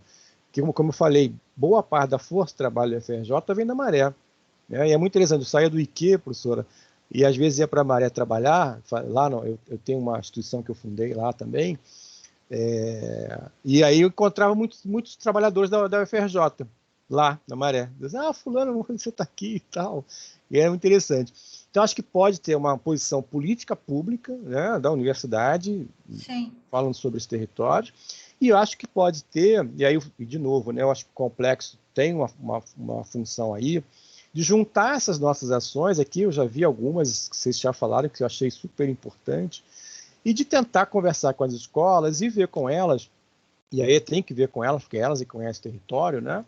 Que, como eu falei, boa parte da força de trabalho da UFRJ vem da Maré. Né? E é muito interessante, eu saía do IQ, professora, e às vezes ia para a Maré trabalhar, lá eu tenho uma instituição que eu fundei lá também, e aí eu encontrava muitos trabalhadores da UFRJ, lá na Maré. Dizia, fulano, você está aqui e tal. E é muito interessante. Então, acho que pode ter uma posição política pública, né, da universidade, Sim. falando sobre esse território, e eu acho que pode ter, e aí, de novo, né, eu acho que o complexo tem uma função aí, de juntar essas nossas ações aqui, eu já vi algumas que vocês já falaram, que eu achei super importante, e de tentar conversar com as escolas e ver com elas, e aí tem que ver com elas, porque elas conhecem o território, né,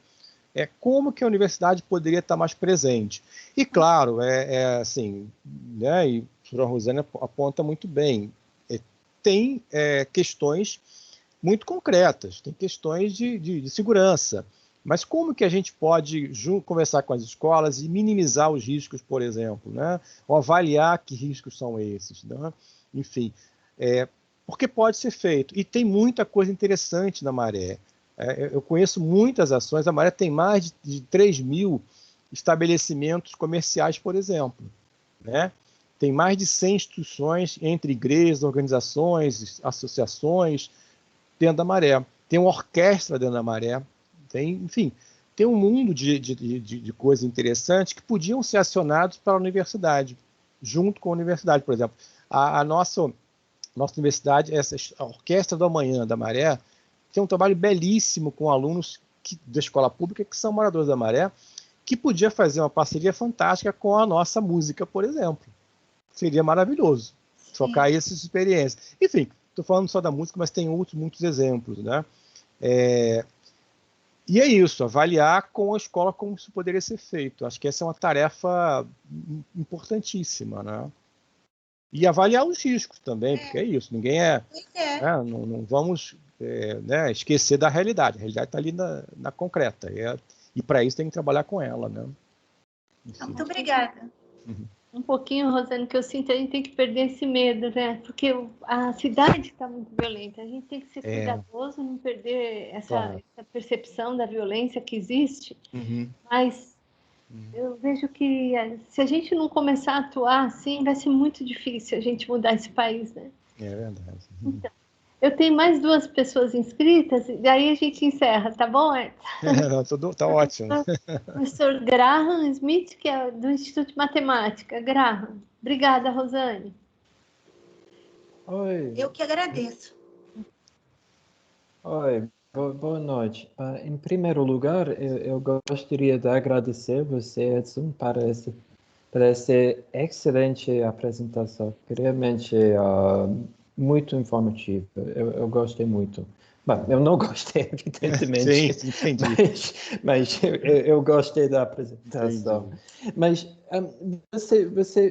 como que a universidade poderia estar mais presente. E, claro, assim, né, e a professora Rosane aponta muito bem, tem questões muito concretas, tem questões de segurança, mas como que a gente pode conversar com as escolas e minimizar os riscos, por exemplo, né, ou avaliar que riscos são esses, né? Enfim, porque pode ser feito. E tem muita coisa interessante na Maré. Eu conheço muitas ações, a Maré tem mais de 3.000 estabelecimentos comerciais, por exemplo. Né? Tem mais de 100 instituições, entre igrejas, organizações, associações, dentro da Maré. Tem uma orquestra dentro da Maré. Enfim, tem um mundo de coisas interessantes que podiam ser acionados para a universidade, junto com a universidade, por exemplo. A nossa universidade, a Orquestra do Amanhã da Maré, tem um trabalho belíssimo com alunos da escola pública que são moradores da Maré, que podia fazer uma parceria fantástica com a nossa música, por exemplo. Seria maravilhoso trocar essas experiências. Enfim, estou falando só da música, mas tem muitos exemplos. Né? E é isso, avaliar com a escola como isso poderia ser feito. Acho que essa é uma tarefa importantíssima. Né? E avaliar os riscos também, porque é isso, ninguém não vamos né, esquecer da realidade. A realidade está ali na concreta. E para isso tem que trabalhar com ela. Né? Muito obrigada. Um pouquinho, Rosane, que eu sinto que a gente tem que perder esse medo, né? Porque a cidade está muito violenta. A gente tem que ser cuidadoso, não perder essa percepção da violência que existe. Mas eu vejo que se a gente não começar a atuar assim, vai ser muito difícil a gente mudar esse país, né? É verdade. Então, eu tenho mais 2 pessoas inscritas, e aí a gente encerra, tá bom, Edson? Tá ótimo. O professor Graham Smith, que é do Instituto de Matemática. Graham. Obrigada, Rosane. Oi. Eu que agradeço. Oi, boa noite. Em primeiro lugar, eu gostaria de agradecer você, Edson, para essa excelente apresentação, que realmente muito informativa. Eu gostei muito. Bom, eu não gostei, evidentemente. Sim, entendi. Mas eu gostei da apresentação. Entendi. Mas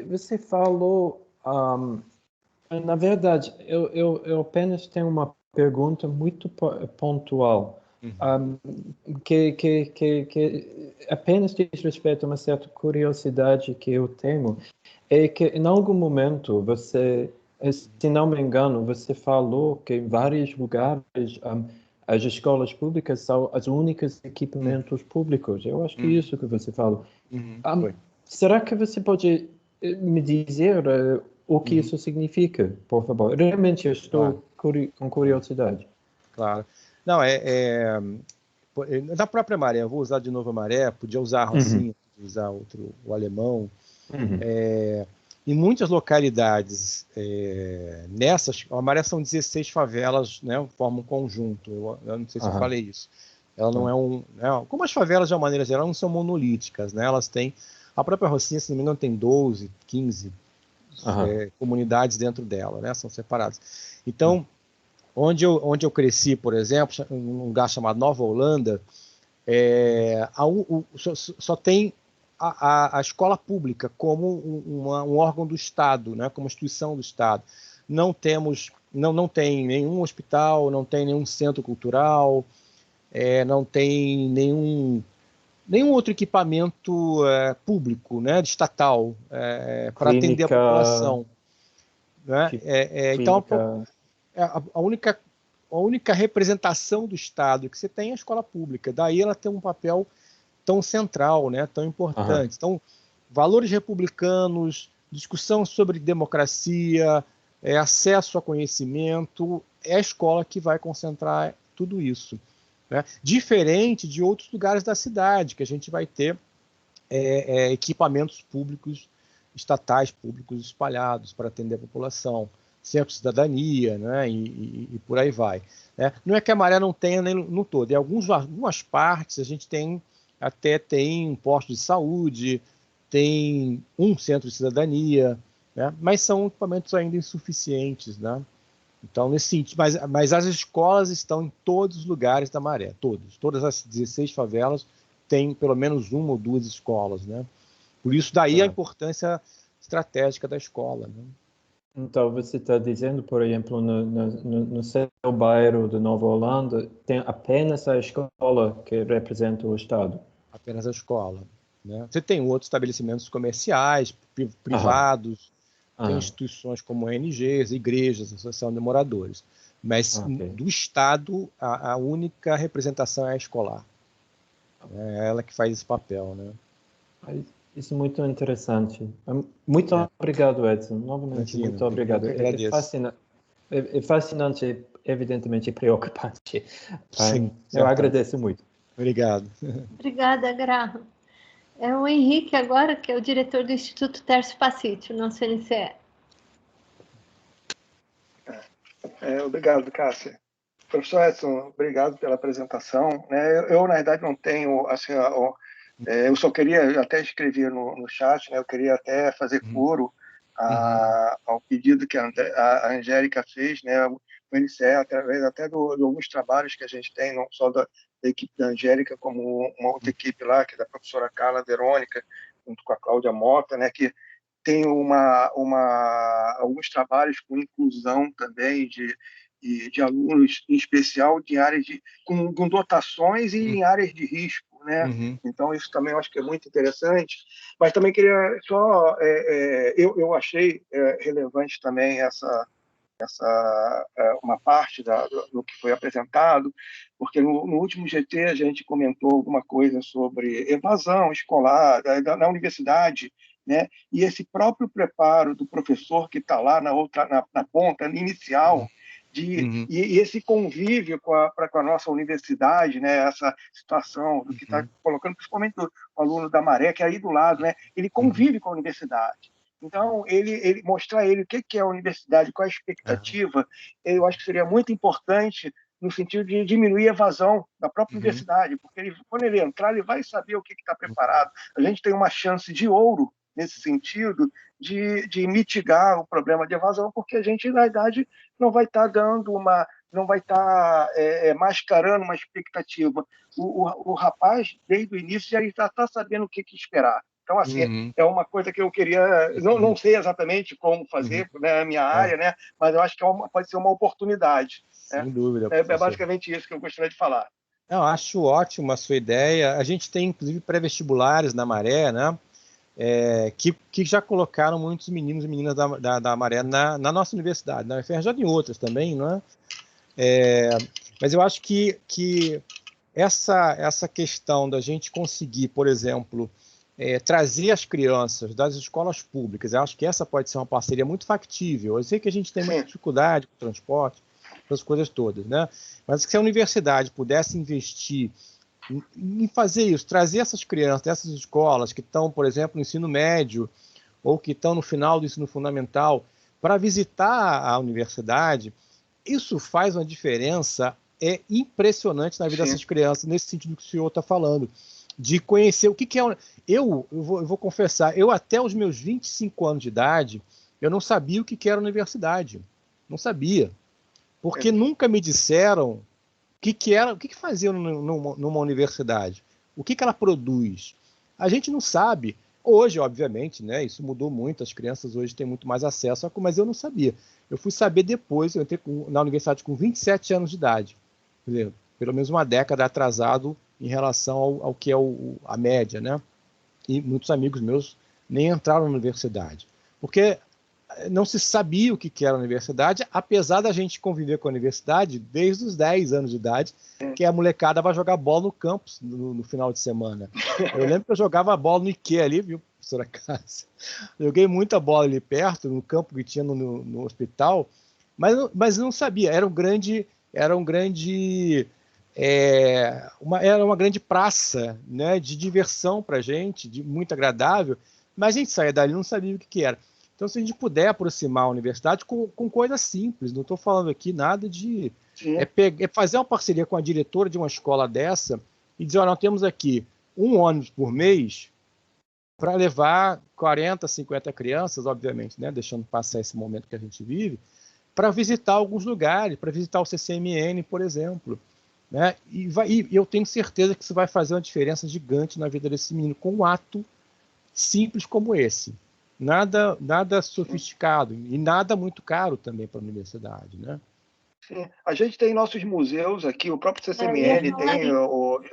você falou... na verdade, eu apenas tenho uma pergunta muito pontual, que apenas diz respeito a uma certa curiosidade que eu tenho, é que em algum momento você, se não me engano, você falou que em vários lugares as escolas públicas são os únicos equipamentos públicos. Eu acho que é isso que você falou. Será que você pode me dizer o que isso significa, por favor? Realmente eu estou com curiosidade. Claro. Não, da própria Maré, eu vou usar de novo a Maré, podia usar a Rocinha, podia usar o alemão. Em muitas localidades, a Maré são 16 favelas, né, formam um conjunto. Eu não sei se eu falei isso. Ela não é como as favelas, de uma maneira geral, não são monolíticas, né? Elas têm... A própria Rocinha, se não me engano, tem 12, 15 comunidades dentro dela, né? São separadas. Então, onde eu cresci, por exemplo, num lugar chamado Nova Holanda, só tem a escola pública como um órgão do Estado, né? Como instituição do Estado. Não tem nenhum hospital, não tem nenhum centro cultural, não tem nenhum outro equipamento público, né, estatal, para atender a população. Né? Então, a única representação do Estado que você tem é a escola pública. Daí ela tem um papel tão central, né, tão importante. Então, valores republicanos, discussão sobre democracia, acesso a conhecimento, é a escola que vai concentrar tudo isso. Né? Diferente de outros lugares da cidade, que a gente vai ter equipamentos públicos, estatais públicos espalhados para atender a população, centro de cidadania, né? e por aí vai. Né? Não é que a Maré não tenha nem no todo, em algumas partes a gente tem um posto de saúde, tem um centro de cidadania, né? Mas são equipamentos ainda insuficientes, né? Então, nesse sentido, mas as escolas estão em todos os lugares da Maré, todas as 16 favelas têm pelo menos uma ou duas escolas, né? Por isso daí a importância estratégica da escola, né? Então, você está dizendo, por exemplo, no seu bairro de Nova Holanda, tem apenas a escola que representa o Estado? Apenas a escola, né? Você tem outros estabelecimentos comerciais, privados, tem instituições como ONGs, igrejas, associação de moradores. Mas do Estado, a única representação é a escolar. É ela que faz esse papel, né? Isso é muito interessante. Muito obrigado, Edson. Novamente, imagina, muito obrigado. É fascinante, evidentemente preocupante. Sim, eu agradeço muito. Obrigado. Obrigada, Graham. É o Henrique agora, que é o diretor do Instituto Tércio Pacício, nosso NCE. Obrigado, Cássia. Professor Edson, obrigado pela apresentação. Eu na verdade, não tenho, assim, eu só queria, até escrever no chat, né, eu queria até fazer coro ao pedido que a Angélica fez, né, o NCE, através até de alguns trabalhos que a gente tem, não só da equipe da Angélica, como uma outra equipe lá, que é da professora Carla Verônica, junto com a Cláudia Mota, né, que tem alguns trabalhos com inclusão também de alunos, em especial de áreas com dotações e em áreas de risco, né? Então isso também eu acho que é muito interessante. Mas também queria só eu achei relevante também uma parte do que foi apresentado, porque no último GT a gente comentou alguma coisa sobre evasão escolar na universidade, né? E esse próprio preparo do professor que está lá na ponta inicial, e esse convívio com a nossa universidade, né? Essa situação do que está colocando, principalmente o aluno da Maré, que é aí do lado, né? Ele convive com a universidade. Então, ele mostrar ele o que é a universidade, qual é a expectativa, eu acho que seria muito importante no sentido de diminuir a evasão da própria universidade, porque quando ele entrar, ele vai saber o que está preparado. A gente tem uma chance de ouro nesse sentido de mitigar o problema de evasão, porque a gente, na verdade, não vai estar não vai estar mascarando uma expectativa. O rapaz, desde o início, já está sabendo o que esperar. Então, assim, é uma coisa que eu queria... Não sei exatamente como fazer, né, a minha área, né, mas eu acho que pode ser uma oportunidade. Sem dúvida. É basicamente isso que eu gostaria de falar. Eu acho ótima a sua ideia. A gente tem, inclusive, pré-vestibulares na Maré, né, que já colocaram muitos meninos e meninas da Maré na nossa universidade, na UFRJ e em outras também, né? Mas eu acho que essa questão da gente conseguir, por exemplo, trazer as crianças das escolas públicas, eu acho que essa pode ser uma parceria muito factível. Eu sei que a gente tem muita dificuldade com o transporte, essas coisas todas, né? Mas se a universidade pudesse investir em fazer isso, trazer essas crianças dessas escolas que estão, por exemplo, no ensino médio ou que estão no final do ensino fundamental para visitar a universidade, isso faz uma diferença impressionante na vida dessas crianças, nesse sentido que o senhor está falando, de conhecer o que é... Eu vou confessar, eu até os meus 25 anos de idade, eu não sabia o que era universidade. Não sabia. Porque nunca me disseram o que faziam numa universidade. O que ela produz. A gente não sabe. Hoje, obviamente, né, isso mudou muito. As crianças hoje têm muito mais acesso, mas eu não sabia. Eu fui saber depois, eu entrei na universidade com 27 anos de idade. Quer dizer, pelo menos uma década atrasado em relação ao que é a média, né? E muitos amigos meus nem entraram na universidade. Porque não se sabia o que era a universidade, apesar da gente conviver com a universidade desde os 10 anos de idade, que a molecada vai jogar bola no campus no final de semana. Eu lembro que eu jogava bola no IKEA ali, viu, professora Cássia? Joguei muita bola ali perto, no campo que tinha no hospital, mas eu não sabia. Era uma grande praça, né, de diversão para a gente, muito agradável, mas a gente saía dali e não sabia o que era. Então, se a gente puder aproximar a universidade com coisas simples, não estou falando aqui nada de... É fazer uma parceria com a diretora de uma escola dessa e dizer, nós temos aqui um ônibus por mês para levar 40, 50 crianças, obviamente, né, deixando passar esse momento que a gente vive, para visitar alguns lugares, para visitar o CCMN, por exemplo. Né? E eu tenho certeza que isso vai fazer uma diferença gigante na vida desse menino, com um ato simples como esse. Nada sofisticado e nada muito caro também para a universidade, né? Sim. A gente tem nossos museus aqui, o próprio CCMN tem,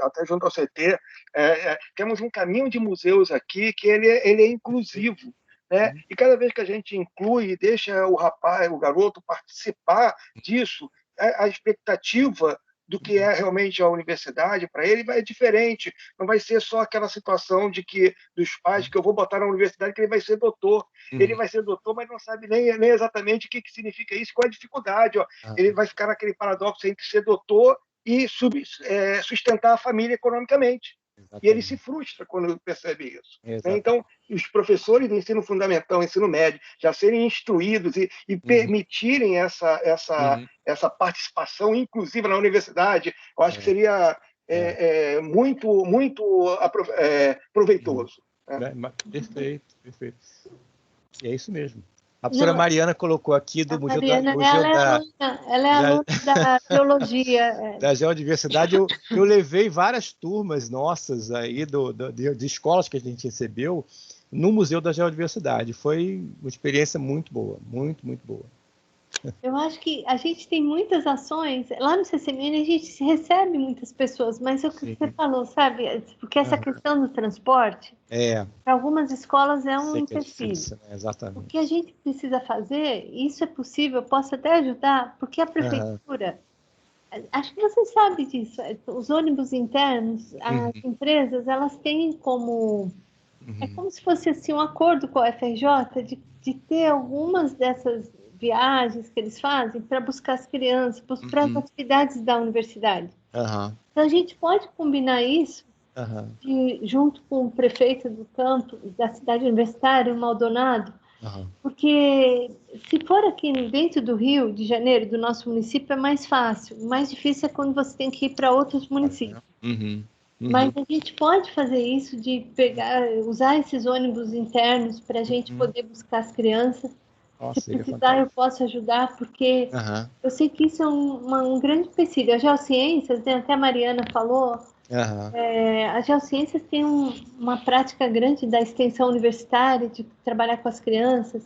até junto ao CT, temos um caminho de museus aqui que ele é inclusivo, né? E cada vez que a gente inclui e deixa o garoto participar disso, a expectativa do que é realmente a universidade, para ele vai diferente. Não vai ser só aquela situação dos pais que eu vou botar na universidade que ele vai ser doutor. Ele vai ser doutor, mas não sabe nem exatamente o que significa isso, qual é a dificuldade. Ele vai ficar naquele paradoxo entre ser doutor e sustentar a família economicamente. Exatamente. E ele se frustra quando percebe isso. Exatamente. Então, os professores do ensino fundamental, ensino médio, já serem instruídos e permitirem essa participação inclusiva na universidade, eu acho que seria muito, muito proveitoso. Perfeito. E é isso mesmo. A professora Mariana colocou aqui do Museu da... Ela é aluna da biologia. Da Geodiversidade. Eu levei várias turmas nossas aí de escolas que a gente recebeu no Museu da Geodiversidade. Foi uma experiência muito boa, muito, muito boa. Eu acho que a gente tem muitas ações, lá no CCMN a gente recebe muitas pessoas, mas é o que você falou, sabe? Porque essa questão do transporte, para algumas escolas é um empecilho. Né? Exatamente. O que a gente precisa fazer, isso é possível, eu posso até ajudar, porque a prefeitura, acho que você sabe disso, os ônibus internos, as empresas, elas têm como... É como se fosse assim, um acordo com a FRJ de ter algumas dessas viagens que eles fazem para buscar as crianças, para as atividades da universidade. Então, a gente pode combinar isso junto com o prefeito do campo, da cidade universitária, o Maldonado, porque se for aqui dentro do Rio de Janeiro, do nosso município, é mais fácil. O mais difícil é quando você tem que ir para outros municípios. Mas a gente pode fazer isso, de usar esses ônibus internos para a gente poder buscar as crianças. Nossa, se precisar, eu posso ajudar, porque eu sei que isso é um grande empecilho. A Geociências, né, até a Mariana falou, a Geociências tem uma prática grande da extensão universitária, de trabalhar com as crianças.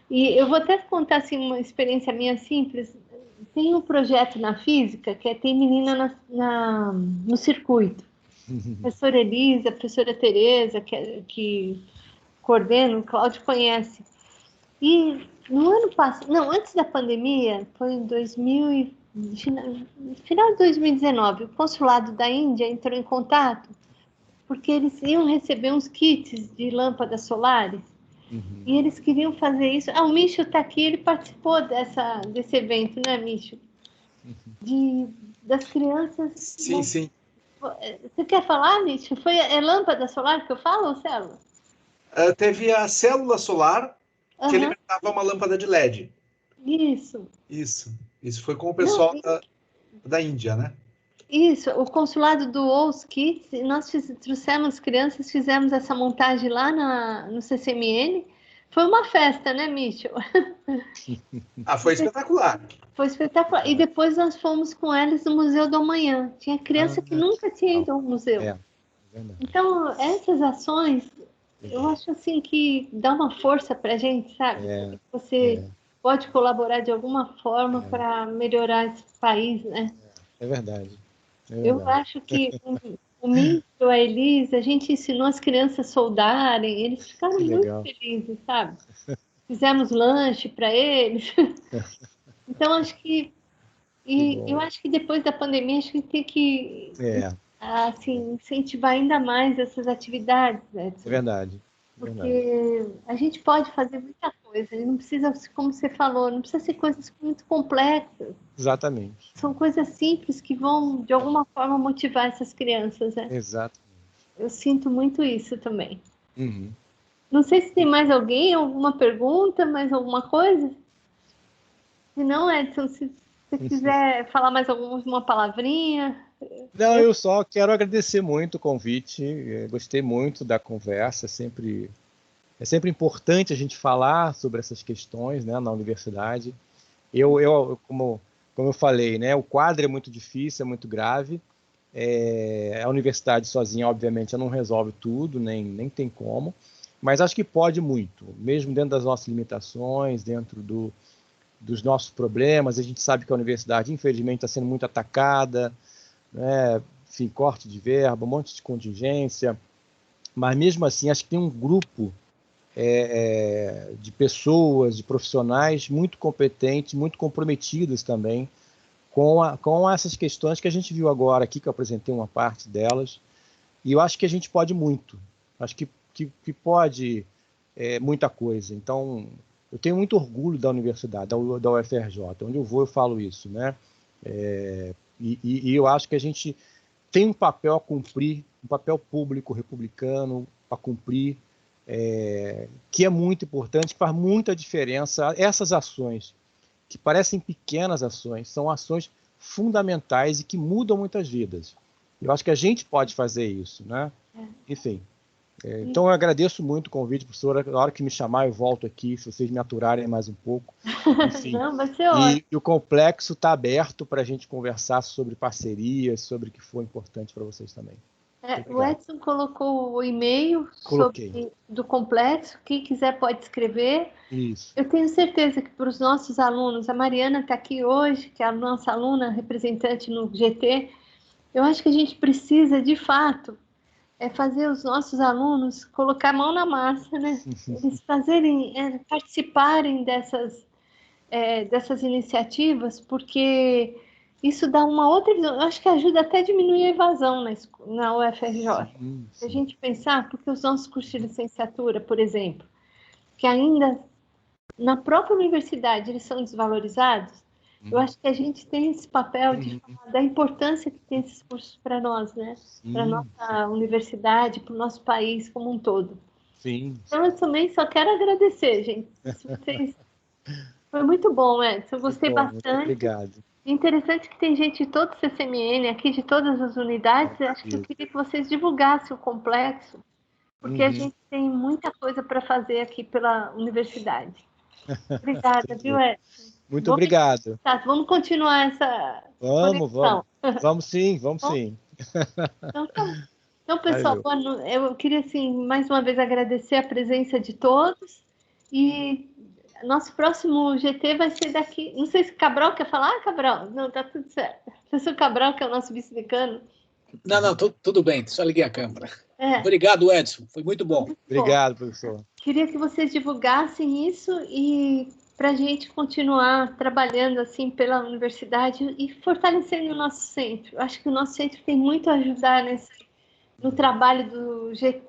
E eu vou até contar assim, uma experiência minha simples. Tem um projeto na física, que tem menina no circuito. A professora Elisa, a professora Tereza, que coordena, o Cláudio conhece. E no ano passado, antes da pandemia, foi em final de 2019, o consulado da Índia entrou em contato porque eles iam receber uns kits de lâmpadas solares e eles queriam fazer isso. O Micho está aqui, ele participou desse evento, né, Micho? Das crianças... Sim. Você quer falar, Micho? É lâmpada solar que eu falo ou célula? Teve a célula solar, que alimentava uma lâmpada de LED. Isso foi com o pessoal da Índia, né? Isso, o consulado doou os kits, nós trouxemos crianças, fizemos essa montagem lá no CCMN, Foi uma festa, né, Michel? Foi espetacular. Foi espetacular. E depois nós fomos com eles no Museu do Amanhã. Tinha criança que nunca tinha ido ao museu. Então, essas ações, eu acho assim que dá uma força para a gente, sabe? Você pode colaborar de alguma forma para melhorar esse país, né? É verdade. Eu acho que o Mício, a Elisa, a gente ensinou as crianças a soldarem, eles ficaram muito felizes, sabe? Fizemos lanche para eles. Então, acho que... eu acho que depois da pandemia, acho que tem que assim, incentivar ainda mais essas atividades, né? É verdade. Porque a gente pode fazer muita coisa, e não precisa, como você falou, não precisa ser coisas muito complexas. Exatamente. São coisas simples que vão, de alguma forma, motivar essas crianças, né? Exatamente. Eu sinto muito isso também. Uhum. Não sei se tem mais alguém, alguma pergunta, mais alguma coisa? Se não, Edson, se você quiser falar mais alguma palavrinha... Não, eu só quero agradecer muito o convite, gostei muito da conversa, é sempre importante a gente falar sobre essas questões, né, na universidade. Como eu falei, né, o quadro é muito difícil, é muito grave, a universidade sozinha, obviamente, não resolve tudo, nem tem como, mas acho que pode muito, mesmo dentro das nossas limitações, dentro dos nossos problemas. A gente sabe que a universidade, infelizmente, está sendo muito atacada, né? Enfim, corte de verba, um monte de contingência, mas mesmo assim acho que tem um grupo de pessoas, de profissionais muito competentes, muito comprometidos também com essas questões que a gente viu agora aqui, que eu apresentei uma parte delas, e eu acho que a gente pode muito, acho que pode muita coisa. Então, eu tenho muito orgulho da universidade, da UFRJ, onde eu vou eu falo isso, né? E eu acho que a gente tem um papel a cumprir, um papel público republicano a cumprir, que é muito importante, faz muita diferença. Essas ações, que parecem pequenas ações, são ações fundamentais e que mudam muitas vidas. Eu acho que a gente pode fazer isso, né? Enfim. Então, eu agradeço muito o convite, professora. Na hora que me chamar, eu volto aqui, se vocês me aturarem mais um pouco. Enfim, não, vai ser ótimo. E o complexo está aberto para a gente conversar sobre parcerias, sobre o que for importante para vocês também. O Edson colocou o e-mail do complexo. Quem quiser pode escrever. Isso. Eu tenho certeza que para os nossos alunos, a Mariana está aqui hoje, que é a nossa aluna representante no GT, eu acho que a gente precisa, de fato, fazer os nossos alunos colocar a mão na massa, né? Eles participarem dessas iniciativas, porque isso dá uma outra visão. Eu acho que ajuda até a diminuir a evasão na UFRJ. Se a gente pensar, porque os nossos cursos de licenciatura, por exemplo, que ainda na própria universidade eles são desvalorizados, eu acho que a gente tem esse papel de falar da importância que tem esses cursos para nós, né? Para a nossa universidade, para o nosso país como um todo. Sim. Então, eu também só quero agradecer, gente. Foi muito bom, Edson. Eu gostei bastante. Muito obrigado. Interessante que tem gente de todo o CCMN aqui, de todas as unidades. Acho que eu queria que vocês divulgassem o complexo, porque a gente tem muita coisa para fazer aqui pela universidade. Obrigada, viu, Edson? Muito obrigado. Vamos continuar essa conexão. Vamos sim. Então, pessoal, eu queria, assim, mais uma vez agradecer a presença de todos e nosso próximo GT vai ser daqui... Não sei se Cabral quer falar. Cabral? Não, tá tudo certo. Professor Cabral, que é o nosso vice-decano. Não, tudo bem, só liguei a câmera. Obrigado, Edson, foi muito bom. Obrigado, professor. Queria que vocês divulgassem isso e para a gente continuar trabalhando assim pela universidade e fortalecendo o nosso centro. Acho que o nosso centro tem muito a ajudar no trabalho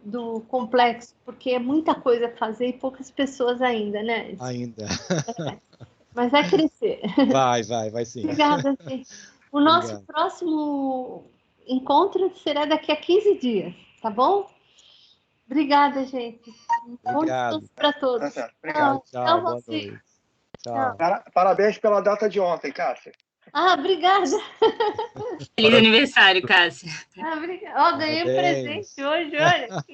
do complexo, porque é muita coisa a fazer e poucas pessoas ainda, né? Ainda. Mas vai crescer. Vai sim. Obrigada, gente. O nosso próximo encontro será daqui a 15 dias, tá bom? Obrigada, gente. Obrigado. Para todos. Obrigado. Tchau, boa noite. Tchau. Parabéns pela data de ontem, Cássia. Obrigada. Feliz aniversário, Cássia. Obrigada. Ganhei um presente hoje, olha.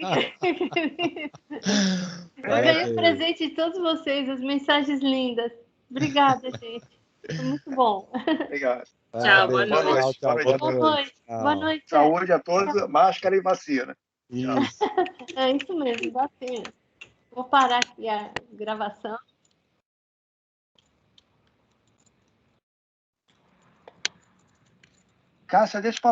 ganhei o presente de todos vocês, as mensagens lindas. Obrigada, gente. Foi muito bom. Obrigado. Tchau, boa noite. Boa noite. Boa noite. Saúde a todos, máscara e vacina. Isso. É isso mesmo, vacina. Vou parar aqui a gravação. Cássia, deixa eu falar.